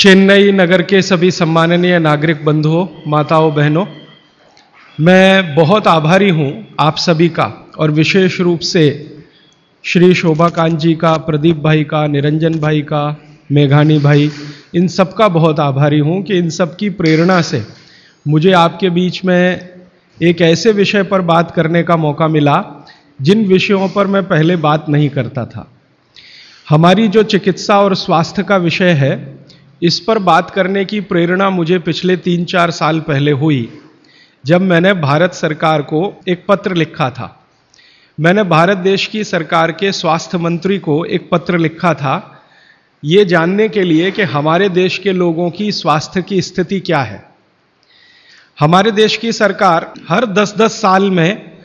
चेन्नई नगर के सभी सम्माननीय नागरिक बंधुओं, माताओं, बहनों, मैं बहुत आभारी हूं आप सभी का और विशेष रूप से श्री शोभाकांत जी का, प्रदीप भाई का, निरंजन भाई का, मेघानी भाई, इन सब का बहुत आभारी हूं कि इन सब की प्रेरणा से मुझे आपके बीच में एक ऐसे विषय पर बात करने का मौका मिला जिन विषयों पर मैं पहले बात नहीं करता था। हमारी जो चिकित्सा और स्वास्थ्य का विषय है, इस पर बात करने की प्रेरणा मुझे पिछले 3-4 साल पहले हुई जब मैंने भारत सरकार को एक पत्र लिखा था। मैंने भारत देश की सरकार के स्वास्थ्य मंत्री को एक पत्र लिखा था ये जानने के लिए कि हमारे देश के लोगों की स्वास्थ्य की स्थिति क्या है। हमारे देश की सरकार हर 10-10 साल में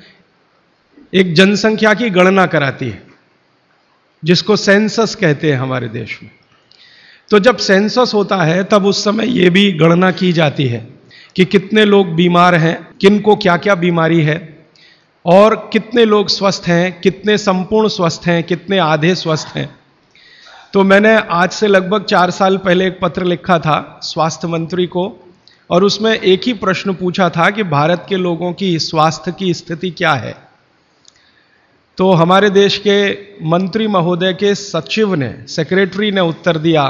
एक जनसंख्या की गणना कराती है, जिसको सेंसस कहते हैं हमारे देश में। तो जब सेंसस होता है तब उस समय यह भी गणना की जाती है कि कितने लोग बीमार हैं, किनको क्या क्या बीमारी है और कितने लोग स्वस्थ हैं, कितने संपूर्ण स्वस्थ हैं, कितने आधे स्वस्थ हैं। तो मैंने आज से लगभग 4 साल पहले एक पत्र लिखा था स्वास्थ्य मंत्री को और उसमें एक ही प्रश्न पूछा था कि भारत के लोगों की स्वास्थ्य की स्थिति क्या है। तो हमारे देश के मंत्री महोदय के सचिव ने, सेक्रेटरी ने उत्तर दिया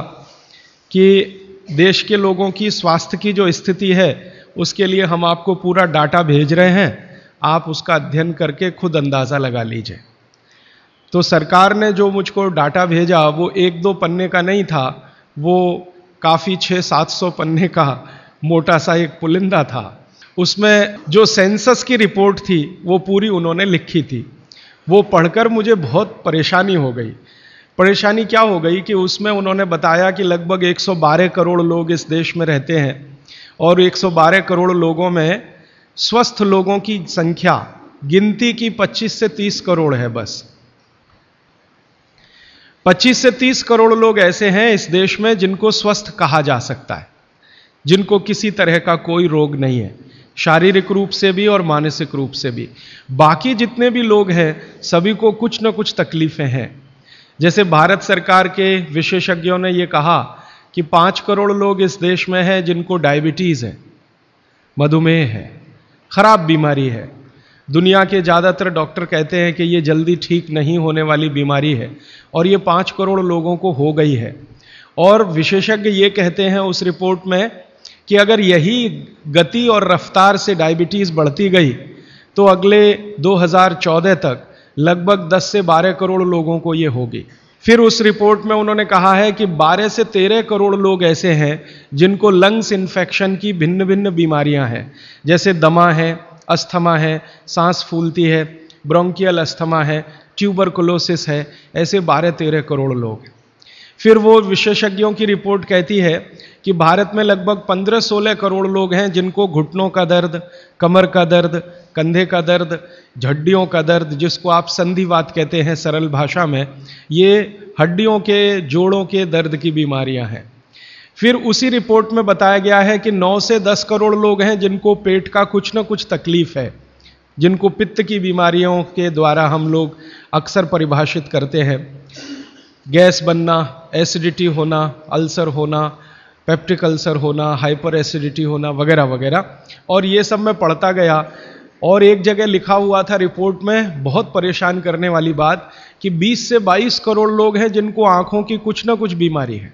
कि देश के लोगों की स्वास्थ्य की जो स्थिति है उसके लिए हम आपको पूरा डाटा भेज रहे हैं, आप उसका अध्ययन करके खुद अंदाज़ा लगा लीजिए। तो सरकार ने जो मुझको डाटा भेजा वो 1-2 पन्ने का नहीं था, वो काफ़ी 600-700 पन्ने का मोटा सा एक पुलिंदा था। उसमें जो सेंसस की रिपोर्ट थी वो पूरी उन्होंने लिखी थी। वो पढ़कर मुझे बहुत परेशानी हो गई। परेशानी क्या हो गई कि उसमें उन्होंने बताया कि लगभग 112 करोड़ लोग इस देश में रहते हैं और 112 करोड़ लोगों में स्वस्थ लोगों की संख्या गिनती की 25 से 30 करोड़ है। बस 25 से 30 करोड़ लोग ऐसे हैं इस देश में जिनको स्वस्थ कहा जा सकता है, जिनको किसी तरह का कोई रोग नहीं है, शारीरिक रूप से भी और मानसिक रूप से भी। बाकी जितने भी लोग हैं सभी को कुछ न कुछ तकलीफें हैं। जैसे भारत सरकार के विशेषज्ञों ने यह कहा कि 5 करोड़ लोग इस देश में हैं जिनको डायबिटीज है, मधुमेह है, खराब बीमारी है। दुनिया के ज़्यादातर डॉक्टर कहते हैं कि ये जल्दी ठीक नहीं होने वाली बीमारी है और ये 5 करोड़ लोगों को हो गई है। और विशेषज्ञ ये कहते हैं उस रिपोर्ट में कि अगर यही गति और रफ्तार से डायबिटीज बढ़ती गई तो अगले 2014 तक लगभग 10 से 12 करोड़ लोगों को ये होगी। फिर उस रिपोर्ट में उन्होंने कहा है कि 12 से 13 करोड़ लोग ऐसे हैं जिनको लंग्स इन्फेक्शन की भिन्न भिन्न बीमारियां हैं, जैसे दमा है, अस्थमा है, सांस फूलती है, ब्रोंकियल अस्थमा है, ट्यूबरकुलोसिस है। ऐसे 12-13 करोड़ लोग हैं। फिर वो विशेषज्ञों की रिपोर्ट कहती है कि भारत में लगभग 15-16 करोड़ लोग हैं जिनको घुटनों का दर्द, कमर का दर्द, कंधे का दर्द, हड्डियों का दर्द, जिसको आप संधिवात कहते हैं सरल भाषा में, ये हड्डियों के, जोड़ों के दर्द की बीमारियां हैं। फिर उसी रिपोर्ट में बताया गया है कि 9 से 10 करोड़ लोग हैं जिनको पेट का कुछ न कुछ तकलीफ है, जिनको पित्त की बीमारियों के द्वारा हम लोग अक्सर परिभाषित करते हैं। गैस बनना, एसिडिटी होना, अल्सर होना, पेप्टिक अल्सर होना, हाइपर एसिडिटी होना, वगैरह वगैरह। और ये सब मैं पढ़ता गया और एक जगह लिखा हुआ था रिपोर्ट में, बहुत परेशान करने वाली बात, कि 20 से 22 करोड़ लोग हैं जिनको आंखों की कुछ ना कुछ बीमारी है।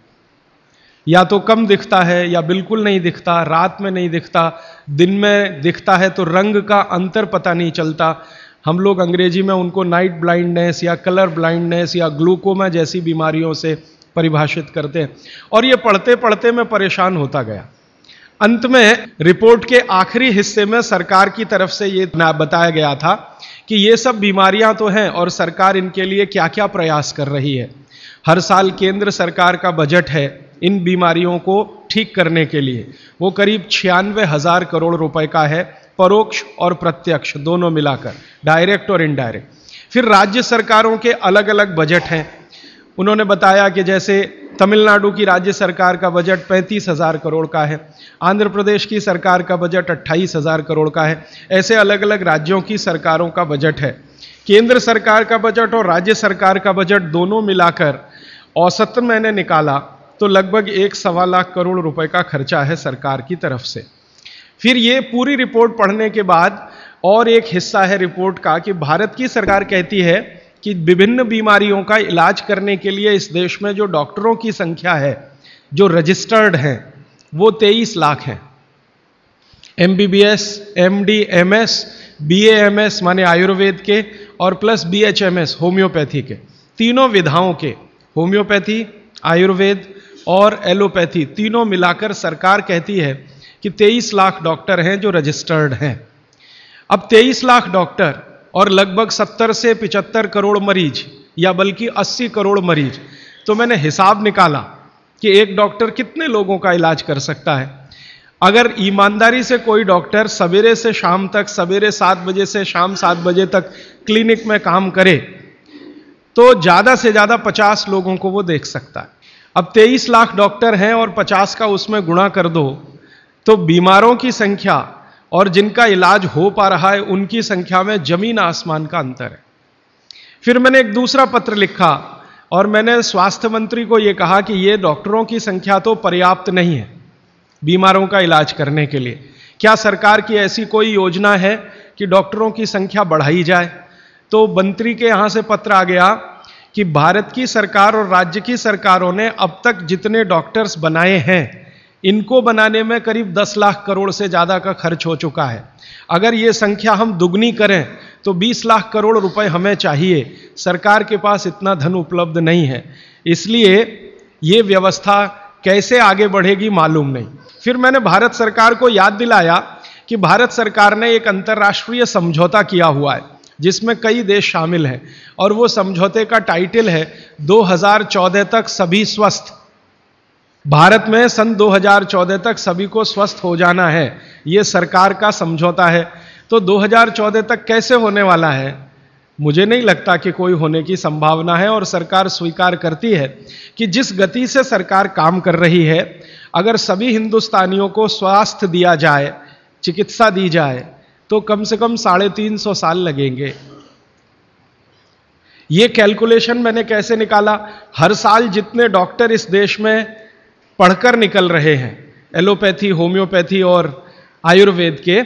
या तो कम दिखता है या बिल्कुल नहीं दिखता, रात में नहीं दिखता, दिन में दिखता है तो रंग का अंतर पता नहीं चलता। हम लोग अंग्रेजी में उनको नाइट ब्लाइंडनेस या कलर ब्लाइंडनेस या ग्लूकोमा जैसी बीमारियों से परिभाषित करते हैं। और ये पढ़ते पढ़ते मैं परेशान होता गया। अंत में रिपोर्ट के आखिरी हिस्से में सरकार की तरफ से ये बताया गया था कि ये सब बीमारियां तो हैं और सरकार इनके लिए क्या क्या प्रयास कर रही है। हर साल केंद्र सरकार का बजट है इन बीमारियों को ठीक करने के लिए, वो करीब 96,000 करोड़ रुपए का है, परोक्ष और प्रत्यक्ष दोनों मिलाकर, डायरेक्ट और इनडायरेक्ट। फिर राज्य सरकारों के अलग अलग बजट हैं। उन्होंने बताया कि जैसे तमिलनाडु की राज्य सरकार का बजट 35,000 करोड़ का है, आंध्र प्रदेश की सरकार का बजट 28,000 करोड़ का है। ऐसे अलग अलग राज्यों की सरकारों का बजट है। केंद्र सरकार का बजट और राज्य सरकार का बजट दोनों मिलाकर औसतन मैंने निकाला तो लगभग 1-1.25 लाख करोड़ रुपए का खर्चा है सरकार की तरफ से। फिर ये पूरी रिपोर्ट पढ़ने के बाद और एक हिस्सा है रिपोर्ट का कि भारत की सरकार कहती है कि विभिन्न बीमारियों का इलाज करने के लिए इस देश में जो डॉक्टरों की संख्या है, जो रजिस्टर्ड हैं, वो 23 लाख हैं। MBBS, MD, MS, BAMS माने आयुर्वेद के और प्लस BHMS होम्योपैथी के, तीनों विधाओं के, होम्योपैथी, आयुर्वेद और एलोपैथी तीनों मिलाकर सरकार कहती है कि 23 लाख डॉक्टर हैं जो रजिस्टर्ड हैं। अब 23 लाख डॉक्टर और लगभग 70 से 75 करोड़ मरीज या बल्कि 80 करोड़ मरीज, तो मैंने हिसाब निकाला कि एक डॉक्टर कितने लोगों का इलाज कर सकता है। अगर ईमानदारी से कोई डॉक्टर सवेरे से शाम तक, सवेरे 7 बजे से शाम 7 बजे तक क्लिनिक में काम करे तो ज्यादा से ज्यादा 50 लोगों को वो देख सकता है। अब 23 लाख डॉक्टर हैं और 50 का उसमें गुणा कर दो तो बीमारों की संख्या और जिनका इलाज हो पा रहा है उनकी संख्या में जमीन आसमान का अंतर है। फिर मैंने एक दूसरा पत्र लिखा और मैंने स्वास्थ्य मंत्री को यह कहा कि ये डॉक्टरों की संख्या तो पर्याप्त नहीं है बीमारों का इलाज करने के लिए। क्या सरकार की ऐसी कोई योजना है कि डॉक्टरों की संख्या बढ़ाई जाए? तो मंत्री के यहां से पत्र आ गया कि भारत की सरकार और राज्य की सरकारों ने अब तक जितने डॉक्टर्स बनाए हैं, इनको बनाने में करीब 10 लाख करोड़ से ज्यादा का खर्च हो चुका है। अगर ये संख्या हम दुगनी करें तो 20 लाख करोड़ रुपए हमें चाहिए। सरकार के पास इतना धन उपलब्ध नहीं है, इसलिए ये व्यवस्था कैसे आगे बढ़ेगी मालूम नहीं। फिर मैंने भारत सरकार को याद दिलाया कि भारत सरकार ने एक अंतर्राष्ट्रीय समझौता किया हुआ है जिसमें कई देश शामिल हैं और वो समझौते का टाइटल है 2014 तक सभी स्वस्थ। भारत में सन 2014 तक सभी को स्वस्थ हो जाना है, ये सरकार का समझौता है। तो 2014 तक कैसे होने वाला है? मुझे नहीं लगता कि कोई होने की संभावना है। और सरकार स्वीकार करती है कि जिस गति से सरकार काम कर रही है, अगर सभी हिंदुस्तानियों को स्वास्थ्य दिया जाए, चिकित्सा दी जाए, तो कम से कम 350 साल लगेंगे। ये कैलकुलेशन मैंने कैसे निकाला? हर साल जितने डॉक्टर इस देश में पढ़कर निकल रहे हैं, एलोपैथी, होम्योपैथी और आयुर्वेद के,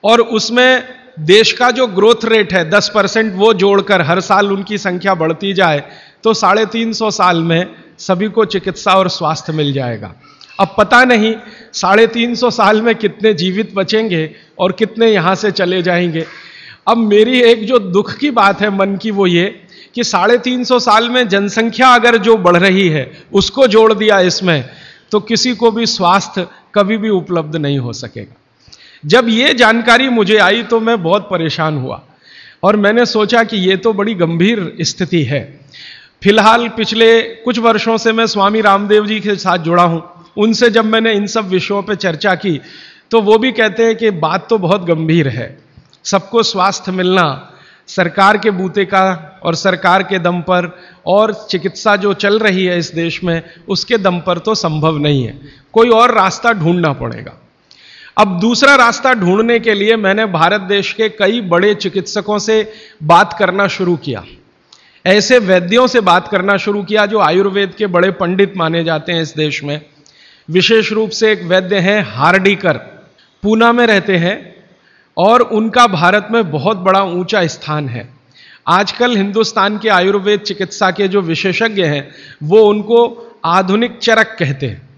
और उसमें देश का जो ग्रोथ रेट है 10%, वो जोड़कर हर साल उनकी संख्या बढ़ती जाए तो 350 साल में सभी को चिकित्सा और स्वास्थ्य मिल जाएगा। अब पता नहीं 350 साल में कितने जीवित बचेंगे और कितने यहां से चले जाएंगे। अब मेरी एक जो दुख की बात है मन की, वो ये कि 350 साल में जनसंख्या अगर जो बढ़ रही है उसको जोड़ दिया इसमें, तो किसी को भी स्वास्थ्य कभी भी उपलब्ध नहीं हो सकेगा। जब ये जानकारी मुझे आई तो मैं बहुत परेशान हुआ और मैंने सोचा कि ये तो बड़ी गंभीर स्थिति है। फिलहाल पिछले कुछ वर्षों से मैं स्वामी रामदेव जी के साथ जुड़ा हूं। उनसे जब मैंने इन सब विषयों पर चर्चा की तो वो भी कहते हैं कि बात तो बहुत गंभीर है। सबको स्वास्थ्य मिलना सरकार के बूते का और सरकार के दम पर और चिकित्सा जो चल रही है इस देश में उसके दम पर तो संभव नहीं है, कोई और रास्ता ढूंढना पड़ेगा। अब दूसरा रास्ता ढूंढने के लिए मैंने भारत देश के कई बड़े चिकित्सकों से बात करना शुरू किया, ऐसे वैद्यों से बात करना शुरू किया जो आयुर्वेद के बड़े पंडित माने जाते हैं इस देश में। विशेष रूप से एक वैद्य हैं हार्डीकर, पूना में रहते हैं और उनका भारत में बहुत बड़ा ऊंचा स्थान है। आजकल हिंदुस्तान के आयुर्वेद चिकित्सा के जो विशेषज्ञ हैं वो उनको आधुनिक चरक कहते हैं,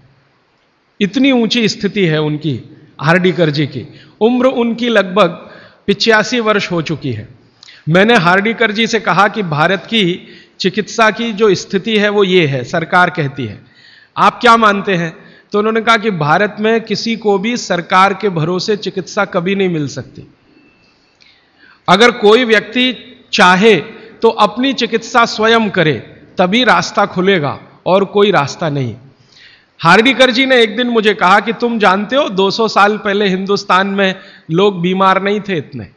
इतनी ऊंची स्थिति है उनकी। हार्डीकर जी की उम्र उनकी लगभग 85 वर्ष हो चुकी है। मैंने हार्डीकर जी से कहा कि भारत की चिकित्सा की जो स्थिति है वो ये है, सरकार कहती है, आप क्या मानते हैं? तो उन्होंने कहा कि भारत में किसी को भी सरकार के भरोसे चिकित्सा कभी नहीं मिल सकती। अगर कोई व्यक्ति चाहे तो अपनी चिकित्सा स्वयं करे तभी रास्ता खुलेगा और कोई रास्ता नहीं। हार्डीकर जी ने एक दिन मुझे कहा कि तुम जानते हो 200 साल पहले हिंदुस्तान में लोग बीमार नहीं थे इतने।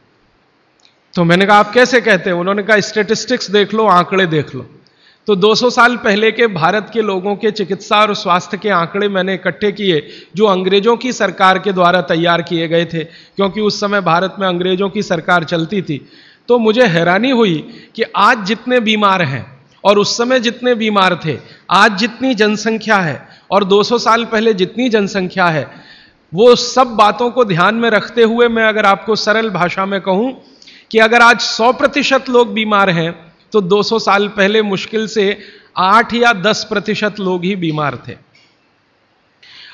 तो मैंने कहा आप कैसे कहते हैं? उन्होंने कहा स्टैटिस्टिक्स देख लो, आंकड़े देख लो। तो 200 साल पहले के भारत के लोगों के चिकित्सा और स्वास्थ्य के आंकड़े मैंने इकट्ठे किए जो अंग्रेजों की सरकार के द्वारा तैयार किए गए थे, क्योंकि उस समय भारत में अंग्रेजों की सरकार चलती थी। तो मुझे हैरानी हुई कि आज जितने बीमार हैं और उस समय जितने बीमार थे आज जितनी जनसंख्या है और 200 साल पहले जितनी जनसंख्या है, वो सब बातों को ध्यान में रखते हुए मैं अगर आपको सरल भाषा में कहूं कि अगर आज 100% लोग बीमार हैं तो 200 साल पहले मुश्किल से 8 या 10% लोग ही बीमार थे।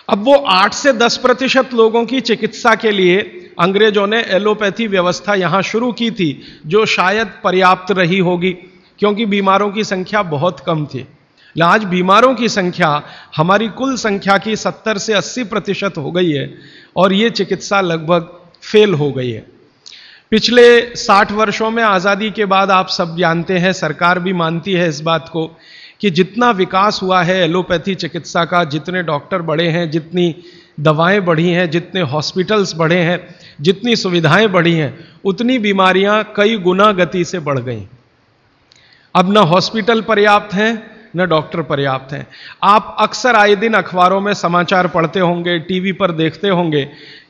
अब वो 8 से 10% लोगों की चिकित्सा के लिए अंग्रेजों ने एलोपैथी व्यवस्था यहां शुरू की थी, जो शायद पर्याप्त रही होगी क्योंकि बीमारों की संख्या बहुत कम थी। आज बीमारों की संख्या हमारी कुल संख्या की 70 से 80% हो गई है और ये चिकित्सा लगभग फेल हो गई है। पिछले 60 वर्षों में आज़ादी के बाद आप सब जानते हैं, सरकार भी मानती है इस बात को कि जितना विकास हुआ है एलोपैथी चिकित्सा का, जितने डॉक्टर बढ़े हैं, जितनी दवाएं बढ़ी हैं, जितने हॉस्पिटल्स बढ़े हैं, जितनी सुविधाएं बढ़ी हैं, उतनी बीमारियां कई गुना गति से बढ़ गई। अब न हॉस्पिटल पर्याप्त हैं न डॉक्टर पर्याप्त हैं। आप अक्सर आए दिन अखबारों में समाचार पढ़ते होंगे, टीवी पर देखते होंगे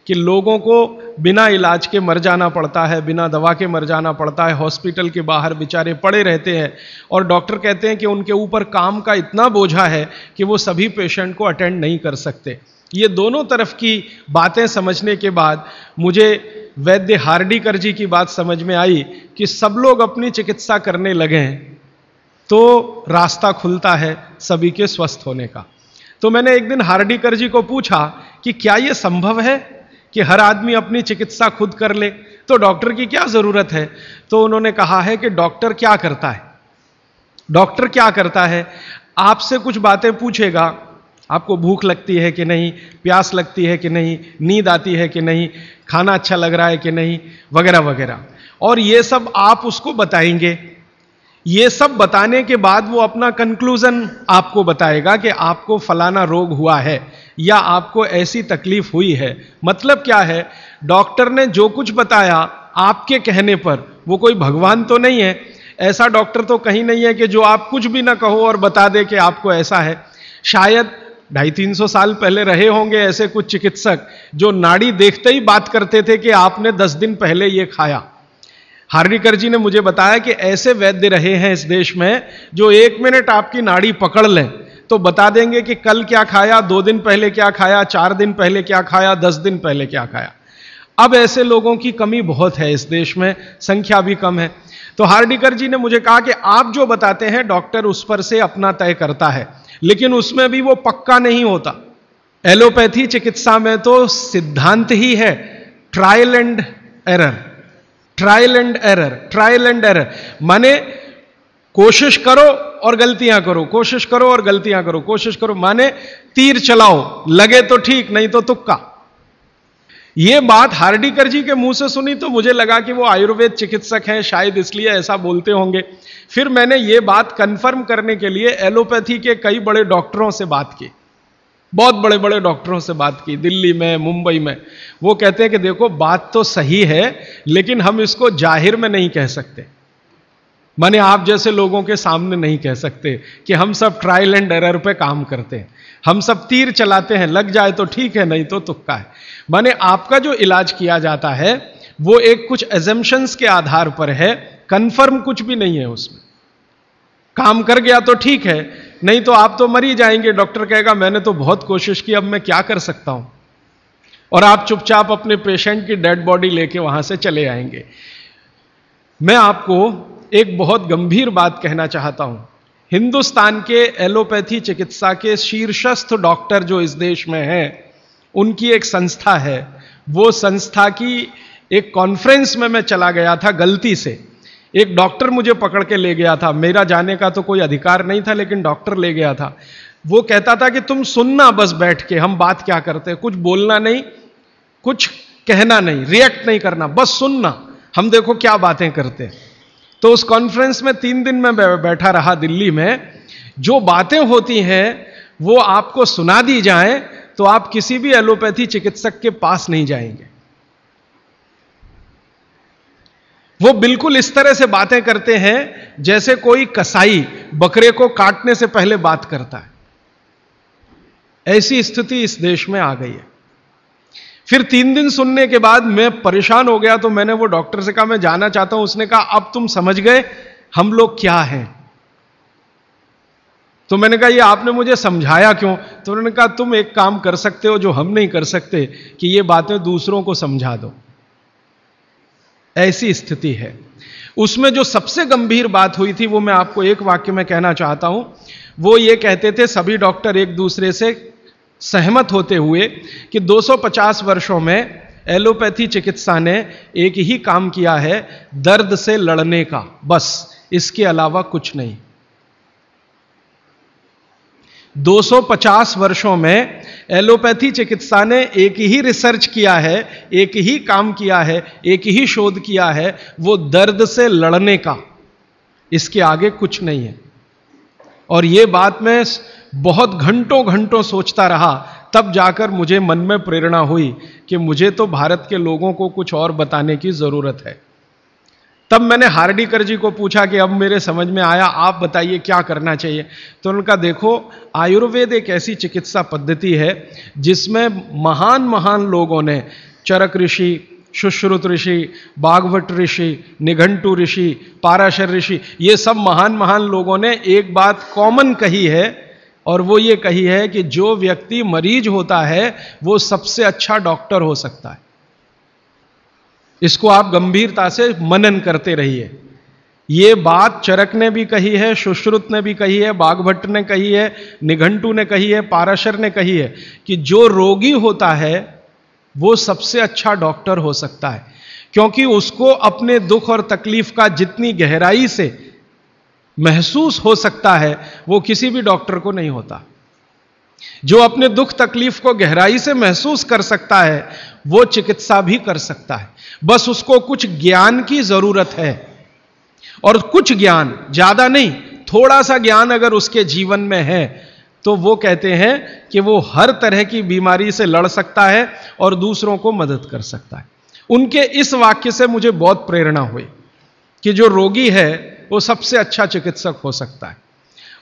कि लोगों को बिना इलाज के मर जाना पड़ता है, बिना दवा के मर जाना पड़ता है, हॉस्पिटल के बाहर बेचारे पड़े रहते हैं और डॉक्टर कहते हैं कि उनके ऊपर काम का इतना बोझा है कि वो सभी पेशेंट को अटेंड नहीं कर सकते। ये दोनों तरफ की बातें समझने के बाद मुझे वैद्य हार्डीकर जी की बात समझ में आई कि सब लोग अपनी चिकित्सा करने लगे हैं तो रास्ता खुलता है सभी के स्वस्थ होने का। तो मैंने एक दिन हार्डीकर जी को पूछा कि क्या यह संभव है कि हर आदमी अपनी चिकित्सा खुद कर ले, तो डॉक्टर की क्या जरूरत है? तो उन्होंने कहा है कि डॉक्टर क्या करता है, डॉक्टर क्या करता है, आपसे कुछ बातें पूछेगा, आपको भूख लगती है कि नहीं, प्यास लगती है कि नहीं, नींद आती है कि नहीं, खाना अच्छा लग रहा है कि नहीं, वगैरह वगैरह, और ये सब आप उसको बताएंगे। ये सब बताने के बाद वो अपना कंक्लूजन आपको बताएगा कि आपको फलाना रोग हुआ है या आपको ऐसी तकलीफ हुई है। मतलब क्या है, डॉक्टर ने जो कुछ बताया आपके कहने पर, वो कोई भगवान तो नहीं है, ऐसा डॉक्टर तो कहीं नहीं है कि जो आप कुछ भी ना कहो और बता दे कि आपको ऐसा है। शायद 250-300 साल पहले रहे होंगे ऐसे कुछ चिकित्सक जो नाड़ी देखते ही बात करते थे कि आपने 10 दिन पहले ये खाया। हार्डीकर जी ने मुझे बताया कि ऐसे वैद्य रहे हैं इस देश में जो 1 मिनट आपकी नाड़ी पकड़ लें तो बता देंगे कि कल क्या खाया, 2 दिन पहले क्या खाया, 4 दिन पहले क्या खाया, 10 दिन पहले क्या खाया। अब ऐसे लोगों की कमी बहुत है इस देश में, संख्या भी कम है। तो हार्डीकर जी ने मुझे कहा कि आप जो बताते हैं डॉक्टर उस पर से अपना तय करता है, लेकिन उसमें भी वो पक्का नहीं होता। एलोपैथी चिकित्सा में तो सिद्धांत ही है trial and error, trial and error, trial and error, माने कोशिश करो और गलतियां करो, कोशिश करो और गलतियां करो, कोशिश करो, माने तीर चलाओ, लगे तो ठीक, नहीं तो तुक्का। यह बात हार्डीकर जी के मुंह से सुनी तो मुझे लगा कि वो आयुर्वेद चिकित्सक हैं, शायद इसलिए ऐसा बोलते होंगे। फिर मैंने ये बात कंफर्म करने के लिए एलोपैथी के कई बड़े डॉक्टरों से बात की, बहुत बड़े बड़े डॉक्टरों से बात की, दिल्ली में, मुंबई में। वो कहते हैं कि देखो बात तो सही है लेकिन हम इसको जाहिर में नहीं कह सकते, माने आप जैसे लोगों के सामने नहीं कह सकते कि हम सब ट्रायल एंड एरर पे काम करते हैं, हम सब तीर चलाते हैं, लग जाए तो ठीक है नहीं तो तुक्का है। माने आपका जो इलाज किया जाता है वो एक कुछ एजम्पशंस के आधार पर है, कंफर्म कुछ भी नहीं है उसमें। काम कर गया तो ठीक है, नहीं तो आप तो मर ही जाएंगे। डॉक्टर कहेगा मैंने तो बहुत कोशिश की, अब मैं क्या कर सकता हूं, और आप चुपचाप अपने पेशेंट की डेड बॉडी लेके वहां से चले आएंगे। मैं आपको एक बहुत गंभीर बात कहना चाहता हूं। हिंदुस्तान के एलोपैथी चिकित्सा के शीर्षस्थ डॉक्टर जो इस देश में हैं, उनकी एक संस्था है। वो संस्था की एक कॉन्फ्रेंस में मैं चला गया था गलती से, एक डॉक्टर मुझे पकड़ के ले गया था, मेरा जाने का तो कोई अधिकार नहीं था लेकिन डॉक्टर ले गया था। वो कहता था कि तुम सुनना बस बैठ के, हम बात क्या करते हैं, कुछ बोलना नहीं, कुछ कहना नहीं, रिएक्ट नहीं करना, बस सुनना, हम देखो क्या बातें करते हैं। तो उस कॉन्फ्रेंस में 3 दिन में बैठा रहा दिल्ली में। जो बातें होती हैं वो आपको सुना दी जाएं तो आप किसी भी एलोपैथी चिकित्सक के पास नहीं जाएंगे। वो बिल्कुल इस तरह से बातें करते हैं जैसे कोई कसाई बकरे को काटने से पहले बात करता है। ऐसी स्थिति इस देश में आ गई है। फिर 3 दिन सुनने के बाद मैं परेशान हो गया, तो मैंने वो डॉक्टर से कहा मैं जाना चाहता हूं। उसने कहा अब तुम समझ गए हम लोग क्या हैं। तो मैंने कहा ये आपने मुझे समझाया क्यों? तो उन्होंने कहा तुम एक काम कर सकते हो जो हम नहीं कर सकते, कि ये बातें दूसरों को समझा दो। ऐसी स्थिति है। उसमें जो सबसे गंभीर बात हुई थी वो मैं आपको एक वाक्य में कहना चाहता हूं। वो ये कहते थे, सभी डॉक्टर एक दूसरे से सहमत होते हुए, कि 250 वर्षों में एलोपैथी चिकित्सा ने एक ही काम किया है, दर्द से लड़ने का, बस, इसके अलावा कुछ नहीं। 250 वर्षों में एलोपैथी चिकित्सा ने एक ही रिसर्च किया है, एक ही काम किया है, एक ही शोध किया है, वो दर्द से लड़ने का, इसके आगे कुछ नहीं है। और ये बात मैं बहुत घंटों घंटों सोचता रहा, तब जाकर मुझे मन में प्रेरणा हुई कि मुझे तो भारत के लोगों को कुछ और बताने की जरूरत है। तब मैंने हार्डीकर जी को पूछा कि अब मेरे समझ में आया, आप बताइए क्या करना चाहिए। तो उनका, देखो, आयुर्वेद एक ऐसी चिकित्सा पद्धति है जिसमें महान महान लोगों ने, चरक ऋषि, सुश्रुत ऋषि, बागवट ऋषि, निघंटु ऋषि, पाराशर ऋषि, ये सब महान महान लोगों ने एक बात कॉमन कही है, और वो ये कही है कि जो व्यक्ति मरीज होता है वो सबसे अच्छा डॉक्टर हो सकता है। इसको आप गंभीरता से मनन करते रहिए। ये बात चरक ने भी कही है, सुश्रुत ने भी कही है, बागभट्ट ने कही है, निघंटु ने कही है, पाराशर ने कही है, कि जो रोगी होता है वो सबसे अच्छा डॉक्टर हो सकता है, क्योंकि उसको अपने दुख और तकलीफ का जितनी गहराई से महसूस हो सकता है वो किसी भी डॉक्टर को नहीं होता। जो अपने दुख तकलीफ को गहराई से महसूस कर सकता है वो चिकित्सा भी कर सकता है, बस उसको कुछ ज्ञान की जरूरत है। और कुछ ज्ञान, ज्यादा नहीं, थोड़ा सा ज्ञान अगर उसके जीवन में है तो वो कहते हैं कि वो हर तरह की बीमारी से लड़ सकता है और दूसरों को मदद कर सकता है। उनके इस वाक्य से मुझे बहुत प्रेरणा हुई कि जो रोगी है वो सबसे अच्छा चिकित्सक हो सकता है।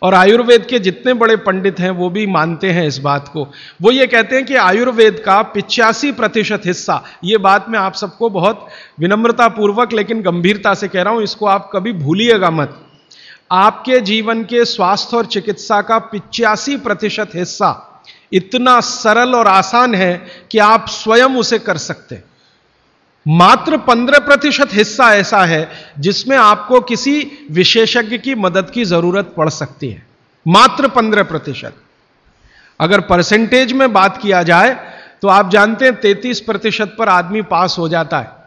और आयुर्वेद के जितने बड़े पंडित हैं वो भी मानते हैं इस बात को। वो ये कहते हैं कि आयुर्वेद का 85% हिस्सा, ये बात मैं आप सबको बहुत विनम्रता पूर्वक लेकिन गंभीरता से कह रहा हूं, इसको आप कभी भूलिएगा मत। आपके जीवन के स्वास्थ्य और चिकित्सा का 85% हिस्सा इतना सरल और आसान है कि आप स्वयं उसे कर सकते हैं। मात्र 15% हिस्सा ऐसा है जिसमें आपको किसी विशेषज्ञ की मदद की जरूरत पड़ सकती है। मात्र 15%। अगर परसेंटेज में बात किया जाए तो आप जानते हैं 33% पर आदमी पास हो जाता है,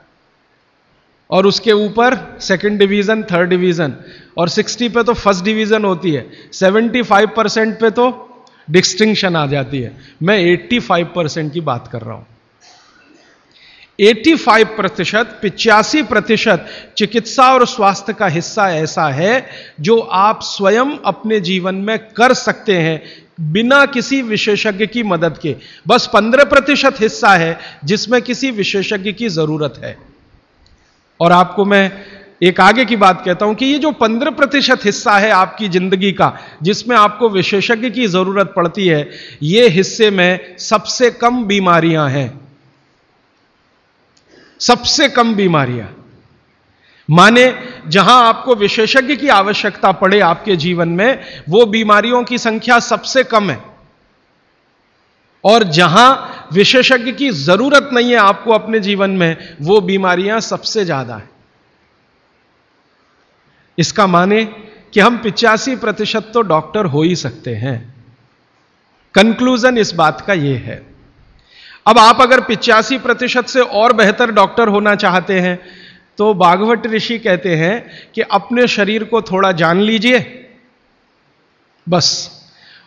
और उसके ऊपर सेकंड डिवीजन, थर्ड डिवीजन, और 60 पे तो फर्स्ट डिवीजन होती है, 75% पे तो डिस्टिंक्शन आ जाती है। मैं 85% की बात कर रहा हूं। 85%, 85% चिकित्सा और स्वास्थ्य का हिस्सा ऐसा है जो आप स्वयं अपने जीवन में कर सकते हैं बिना किसी विशेषज्ञ की मदद के। बस 15% हिस्सा है जिसमें किसी विशेषज्ञ की जरूरत है। और आपको मैं एक आगे की बात कहता हूं कि ये जो 15% हिस्सा है आपकी जिंदगी का जिसमें आपको विशेषज्ञ की जरूरत पड़ती है, ये हिस्से में सबसे कम बीमारियां हैं। सबसे कम बीमारियां, माने जहां आपको विशेषज्ञ की आवश्यकता पड़े आपके जीवन में, वो बीमारियों की संख्या सबसे कम है। और जहां विशेषज्ञ की जरूरत नहीं है आपको अपने जीवन में, वो बीमारियां सबसे ज्यादा है। इसका माने कि हम 85% तो डॉक्टर हो ही सकते हैं। कंक्लूजन इस बात का यह है। अब आप अगर 85% से और बेहतर डॉक्टर होना चाहते हैं तो बागवट ऋषि कहते हैं कि अपने शरीर को थोड़ा जान लीजिए, बस।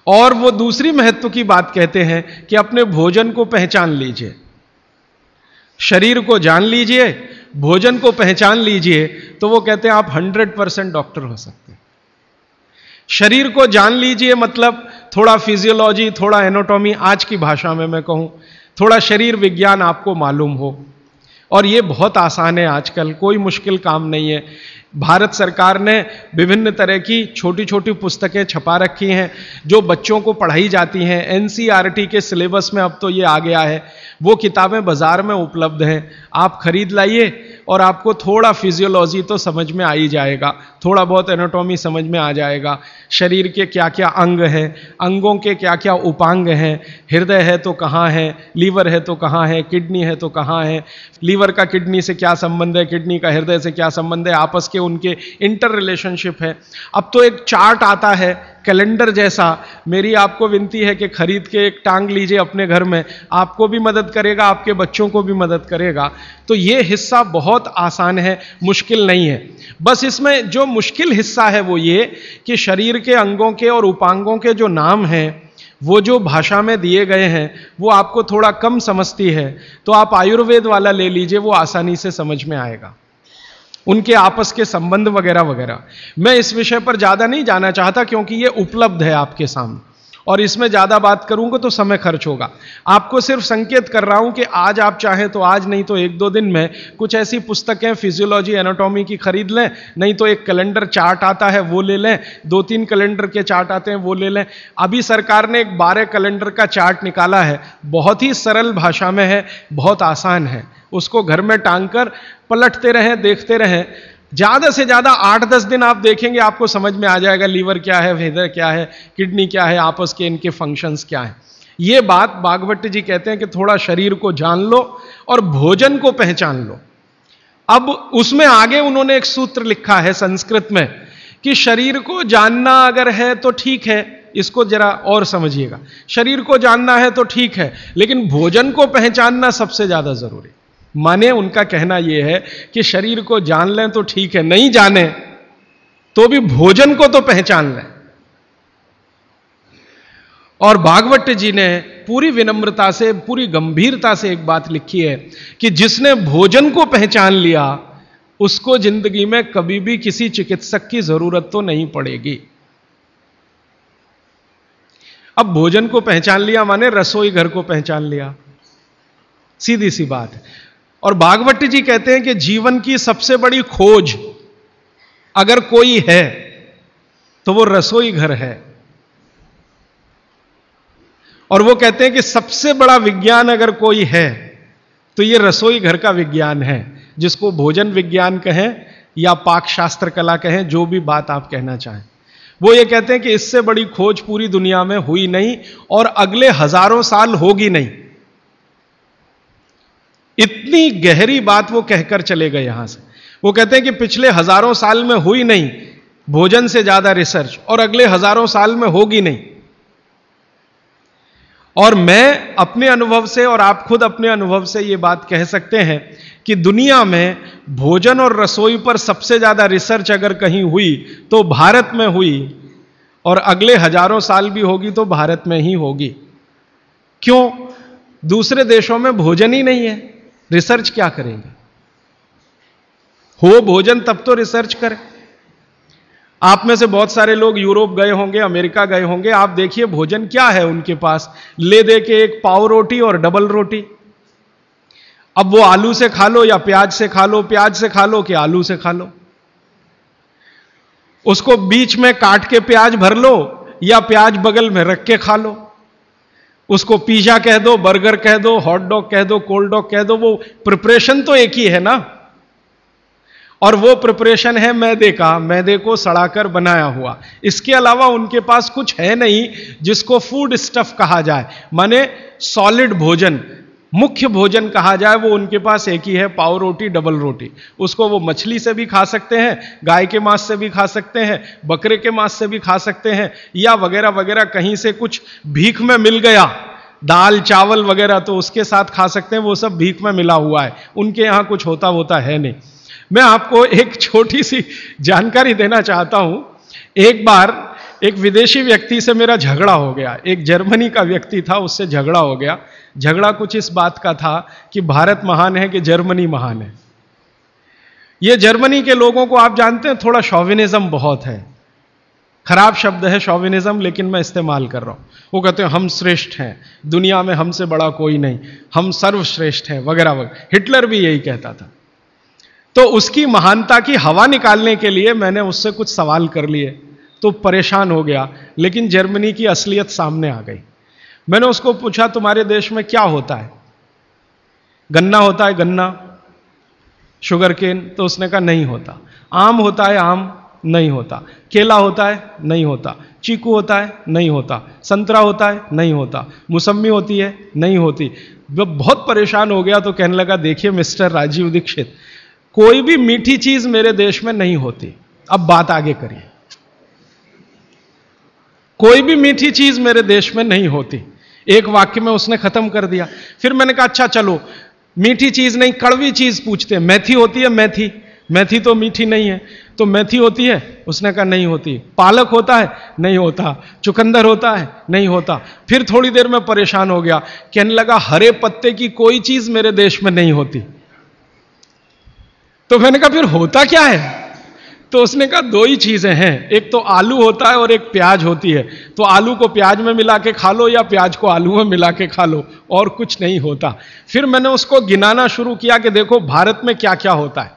और वो दूसरी महत्व की बात कहते हैं कि अपने भोजन को पहचान लीजिए। शरीर को जान लीजिए, भोजन को पहचान लीजिए, तो वो कहते हैं आप 100% डॉक्टर हो सकते हैं। शरीर को जान लीजिए मतलब थोड़ा फिजियोलॉजी, थोड़ा एनाटॉमी, आज की भाषा में मैं कहूं थोड़ा शरीर विज्ञान आपको मालूम हो। और ये बहुत आसान है आजकल, कोई मुश्किल काम नहीं है। भारत सरकार ने विभिन्न तरह की छोटी छोटी पुस्तकें छपा रखी हैं जो बच्चों को पढ़ाई जाती हैं। एनसीईआरटी के सिलेबस में अब तो ये आ गया है। वो किताबें बाजार में उपलब्ध हैं, आप खरीद लाइए और आपको थोड़ा फिजियोलॉजी तो समझ में आ ही जाएगा, थोड़ा बहुत एनाटॉमी समझ में आ जाएगा, शरीर के क्या क्या अंग हैं, अंगों के क्या क्या उपांग हैं, हृदय है तो कहाँ है, लीवर है तो कहाँ है, किडनी है तो कहाँ है, लीवर का किडनी से क्या संबंध है, किडनी का हृदय से क्या संबंध है, आपस के उनके इंटर रिलेशनशिप है। अब तो एक चार्ट आता है कैलेंडर जैसा, मेरी आपको विनती है कि खरीद के एक टांग लीजिए अपने घर में, आपको भी मदद करेगा, आपके बच्चों को भी मदद करेगा। तो ये हिस्सा बहुत आसान है, मुश्किल नहीं है। बस इसमें जो मुश्किल हिस्सा है वो ये कि शरीर के अंगों के और उपांगों के जो नाम हैं वो जो भाषा में दिए गए हैं वो आपको थोड़ा कम समझती है, तो आप आयुर्वेद वाला ले लीजिए, वो आसानी से समझ में आएगा, उनके आपस के संबंध वगैरह वगैरह। मैं इस विषय पर ज्यादा नहीं जाना चाहता क्योंकि ये उपलब्ध है आपके सामने, और इसमें ज्यादा बात करूंगा तो समय खर्च होगा। आपको सिर्फ संकेत कर रहा हूं कि आज आप चाहें तो आज, नहीं तो एक दो दिन में कुछ ऐसी पुस्तकें फिजियोलॉजी एनाटॉमी की खरीद लें, नहीं तो एक कैलेंडर चार्ट आता है वो ले लें, 2-3 कैलेंडर के चार्ट आते हैं वो ले लें। अभी सरकार ने एक 12 कैलेंडर का चार्ट निकाला है, बहुत ही सरल भाषा में है, बहुत आसान है, उसको घर में टांग कर पलटते रहें, देखते रहें। ज्यादा से ज्यादा 8-10 दिन आप देखेंगे, आपको समझ में आ जाएगा लीवर क्या है, हृदय क्या है, किडनी क्या है, आपस के इनके फंक्शंस क्या है। ये बात भागवत जी कहते हैं कि थोड़ा शरीर को जान लो और भोजन को पहचान लो। अब उसमें आगे उन्होंने एक सूत्र लिखा है संस्कृत में कि शरीर को जानना अगर है तो ठीक है, इसको जरा और समझिएगा, शरीर को जानना है तो ठीक है, लेकिन भोजन को पहचानना सबसे ज्यादा जरूरी। माने उनका कहना यह है कि शरीर को जान लें तो ठीक है, नहीं जाने तो भी भोजन को तो पहचान लें। और भागवत जी ने पूरी विनम्रता से, पूरी गंभीरता से एक बात लिखी है कि जिसने भोजन को पहचान लिया उसको जिंदगी में कभी भी किसी चिकित्सक की जरूरत तो नहीं पड़ेगी। अब भोजन को पहचान लिया माने रसोई घर को पहचान लिया, सीधी सी बात है। और भागवत जी कहते हैं कि जीवन की सबसे बड़ी खोज अगर कोई है तो वो रसोई घर है। और वो कहते हैं कि सबसे बड़ा विज्ञान अगर कोई है तो ये रसोई घर का विज्ञान है, जिसको भोजन विज्ञान कहें या पाक शास्त्र कला कहें, जो भी बात आप कहना चाहें। वो ये कहते हैं कि इससे बड़ी खोज पूरी दुनिया में हुई नहीं और अगले हजारों साल होगी नहीं। इतनी गहरी बात वो कहकर चले गए यहां से। वो कहते हैं कि पिछले हजारों साल में हुई नहीं भोजन से ज्यादा रिसर्च, और अगले हजारों साल में होगी नहीं। और मैं अपने अनुभव से और आप खुद अपने अनुभव से ये बात कह सकते हैं कि दुनिया में भोजन और रसोई पर सबसे ज्यादा रिसर्च अगर कहीं हुई तो भारत में हुई, और अगले हजारों साल भी होगी तो भारत में ही होगी। क्यों? दूसरे देशों में भोजन ही नहीं है, रिसर्च क्या करेंगे? हो भोजन तब तो रिसर्च करें। आप में से बहुत सारे लोग यूरोप गए होंगे, अमेरिका गए होंगे, आप देखिए भोजन क्या है उनके पास, ले दे के एक पाव रोटी और डबल रोटी। अब वो आलू से खा लो या प्याज से खा लो, प्याज से खा लो कि आलू से खा लो, उसको बीच में काट के प्याज भर लो या प्याज बगल में रख के खा लो, उसको पिज्जा कह दो, बर्गर कह दो, हॉट डॉग कह दो, कोल्ड डॉग कह दो, वो प्रिपरेशन तो एक ही है ना। और वो प्रिपरेशन है मैदे का, मैदे को सड़ाकर बनाया हुआ। इसके अलावा उनके पास कुछ है नहीं जिसको फूड स्टफ कहा जाए, माने सॉलिड भोजन, मुख्य भोजन कहा जाए, वो उनके पास एक ही है, पाव रोटी डबल रोटी। उसको वो मछली से भी खा सकते हैं, गाय के मांस से भी खा सकते हैं, बकरे के मांस से भी खा सकते हैं, या वगैरह वगैरह, कहीं से कुछ भीख में मिल गया दाल चावल वगैरह तो उसके साथ खा सकते हैं, वो सब भीख में मिला हुआ है, उनके यहां कुछ होता है नहीं। मैं आपको एक छोटी सी जानकारी देना चाहता हूं। एक बार एक विदेशी व्यक्ति से मेरा झगड़ा हो गया, एक जर्मनी का व्यक्ति था, उससे झगड़ा हो गया। झगड़ा कुछ इस बात का था कि भारत महान है कि जर्मनी महान है। ये जर्मनी के लोगों को आप जानते हैं थोड़ा शॉविनिज्म बहुत है, खराब शब्द है शॉविनिज्म, लेकिन मैं इस्तेमाल कर रहा हूं। वो कहते हैं हम श्रेष्ठ हैं, दुनिया में हमसे बड़ा कोई नहीं, हम सर्वश्रेष्ठ हैं वगैरह वगैरह। हिटलर भी यही कहता था। तो उसकी महानता की हवा निकालने के लिए मैंने उससे कुछ सवाल कर लिए तो परेशान हो गया, लेकिन जर्मनी की असलियत सामने आ गई। मैंने उसको पूछा तुम्हारे देश में क्या होता है? गन्ना होता है, गन्ना। शुगर केन, तो उसने कहा नहीं होता। आम होता है? आम नहीं होता। केला होता है? नहीं होता। चीकू होता है? नहीं होता। संतरा होता है? नहीं होता। मौसम्मी होती है? नहीं होती। वो बहुत परेशान हो गया तो कहने लगा, देखिए मिस्टर राजीव दीक्षित, कोई भी मीठी चीज मेरे देश में नहीं होती। अब बात आगे करिए। कोई भी मीठी चीज मेरे देश में नहीं होती। एक वाक्य में उसने खत्म कर दिया। फिर मैंने कहा अच्छा चलो, मीठी चीज नहीं, कड़वी चीज पूछते हैं। मेथी होती है? मेथी, मेथी तो मीठी नहीं है, तो मेथी होती है? उसने कहा नहीं होती। पालक होता है? नहीं होता। चुकंदर होता है? नहीं होता। फिर थोड़ी देर में परेशान हो गया, कहने लगा हरे पत्ते की कोई चीज मेरे देश में नहीं होती। तो मैंने कहा फिर होता क्या है? तो उसने कहा दो ही चीजें हैं, एक तो आलू होता है और एक प्याज होती है। तो आलू को प्याज में मिला के खा लो या प्याज को आलू में मिला के खा लो, और कुछ नहीं होता। फिर मैंने उसको गिनाना शुरू किया कि देखो भारत में क्या क्या होता है,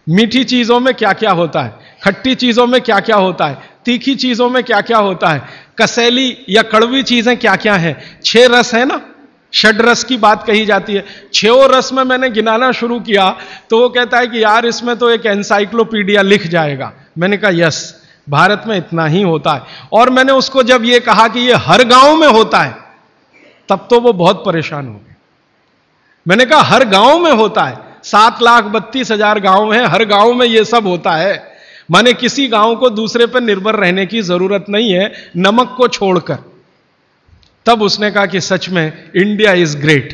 मीठी चीजों में क्या क्या होता है, खट्टी चीजों में क्या क्या होता है, तीखी चीजों में क्या क्या होता है, कसैली या कड़वी चीजें क्या क्या है। 6 रस है ना, षड रस की बात कही जाती है। 6 रस में मैंने गिनाना शुरू किया तो वो कहता है कि यार इसमें तो एक एनसाइक्लोपीडिया लिख जाएगा। मैंने कहा यस, भारत में इतना ही होता है। और मैंने उसको जब ये कहा कि ये हर गांव में होता है, तब तो वो बहुत परेशान हो गए। मैंने कहा हर गांव में होता है, 7,32,000 गांव हैं, हर गांव में ये सब होता है। माने किसी गांव को दूसरे पर निर्भर रहने की जरूरत नहीं है, नमक को छोड़कर। तब उसने कहा कि सच में इंडिया इज ग्रेट।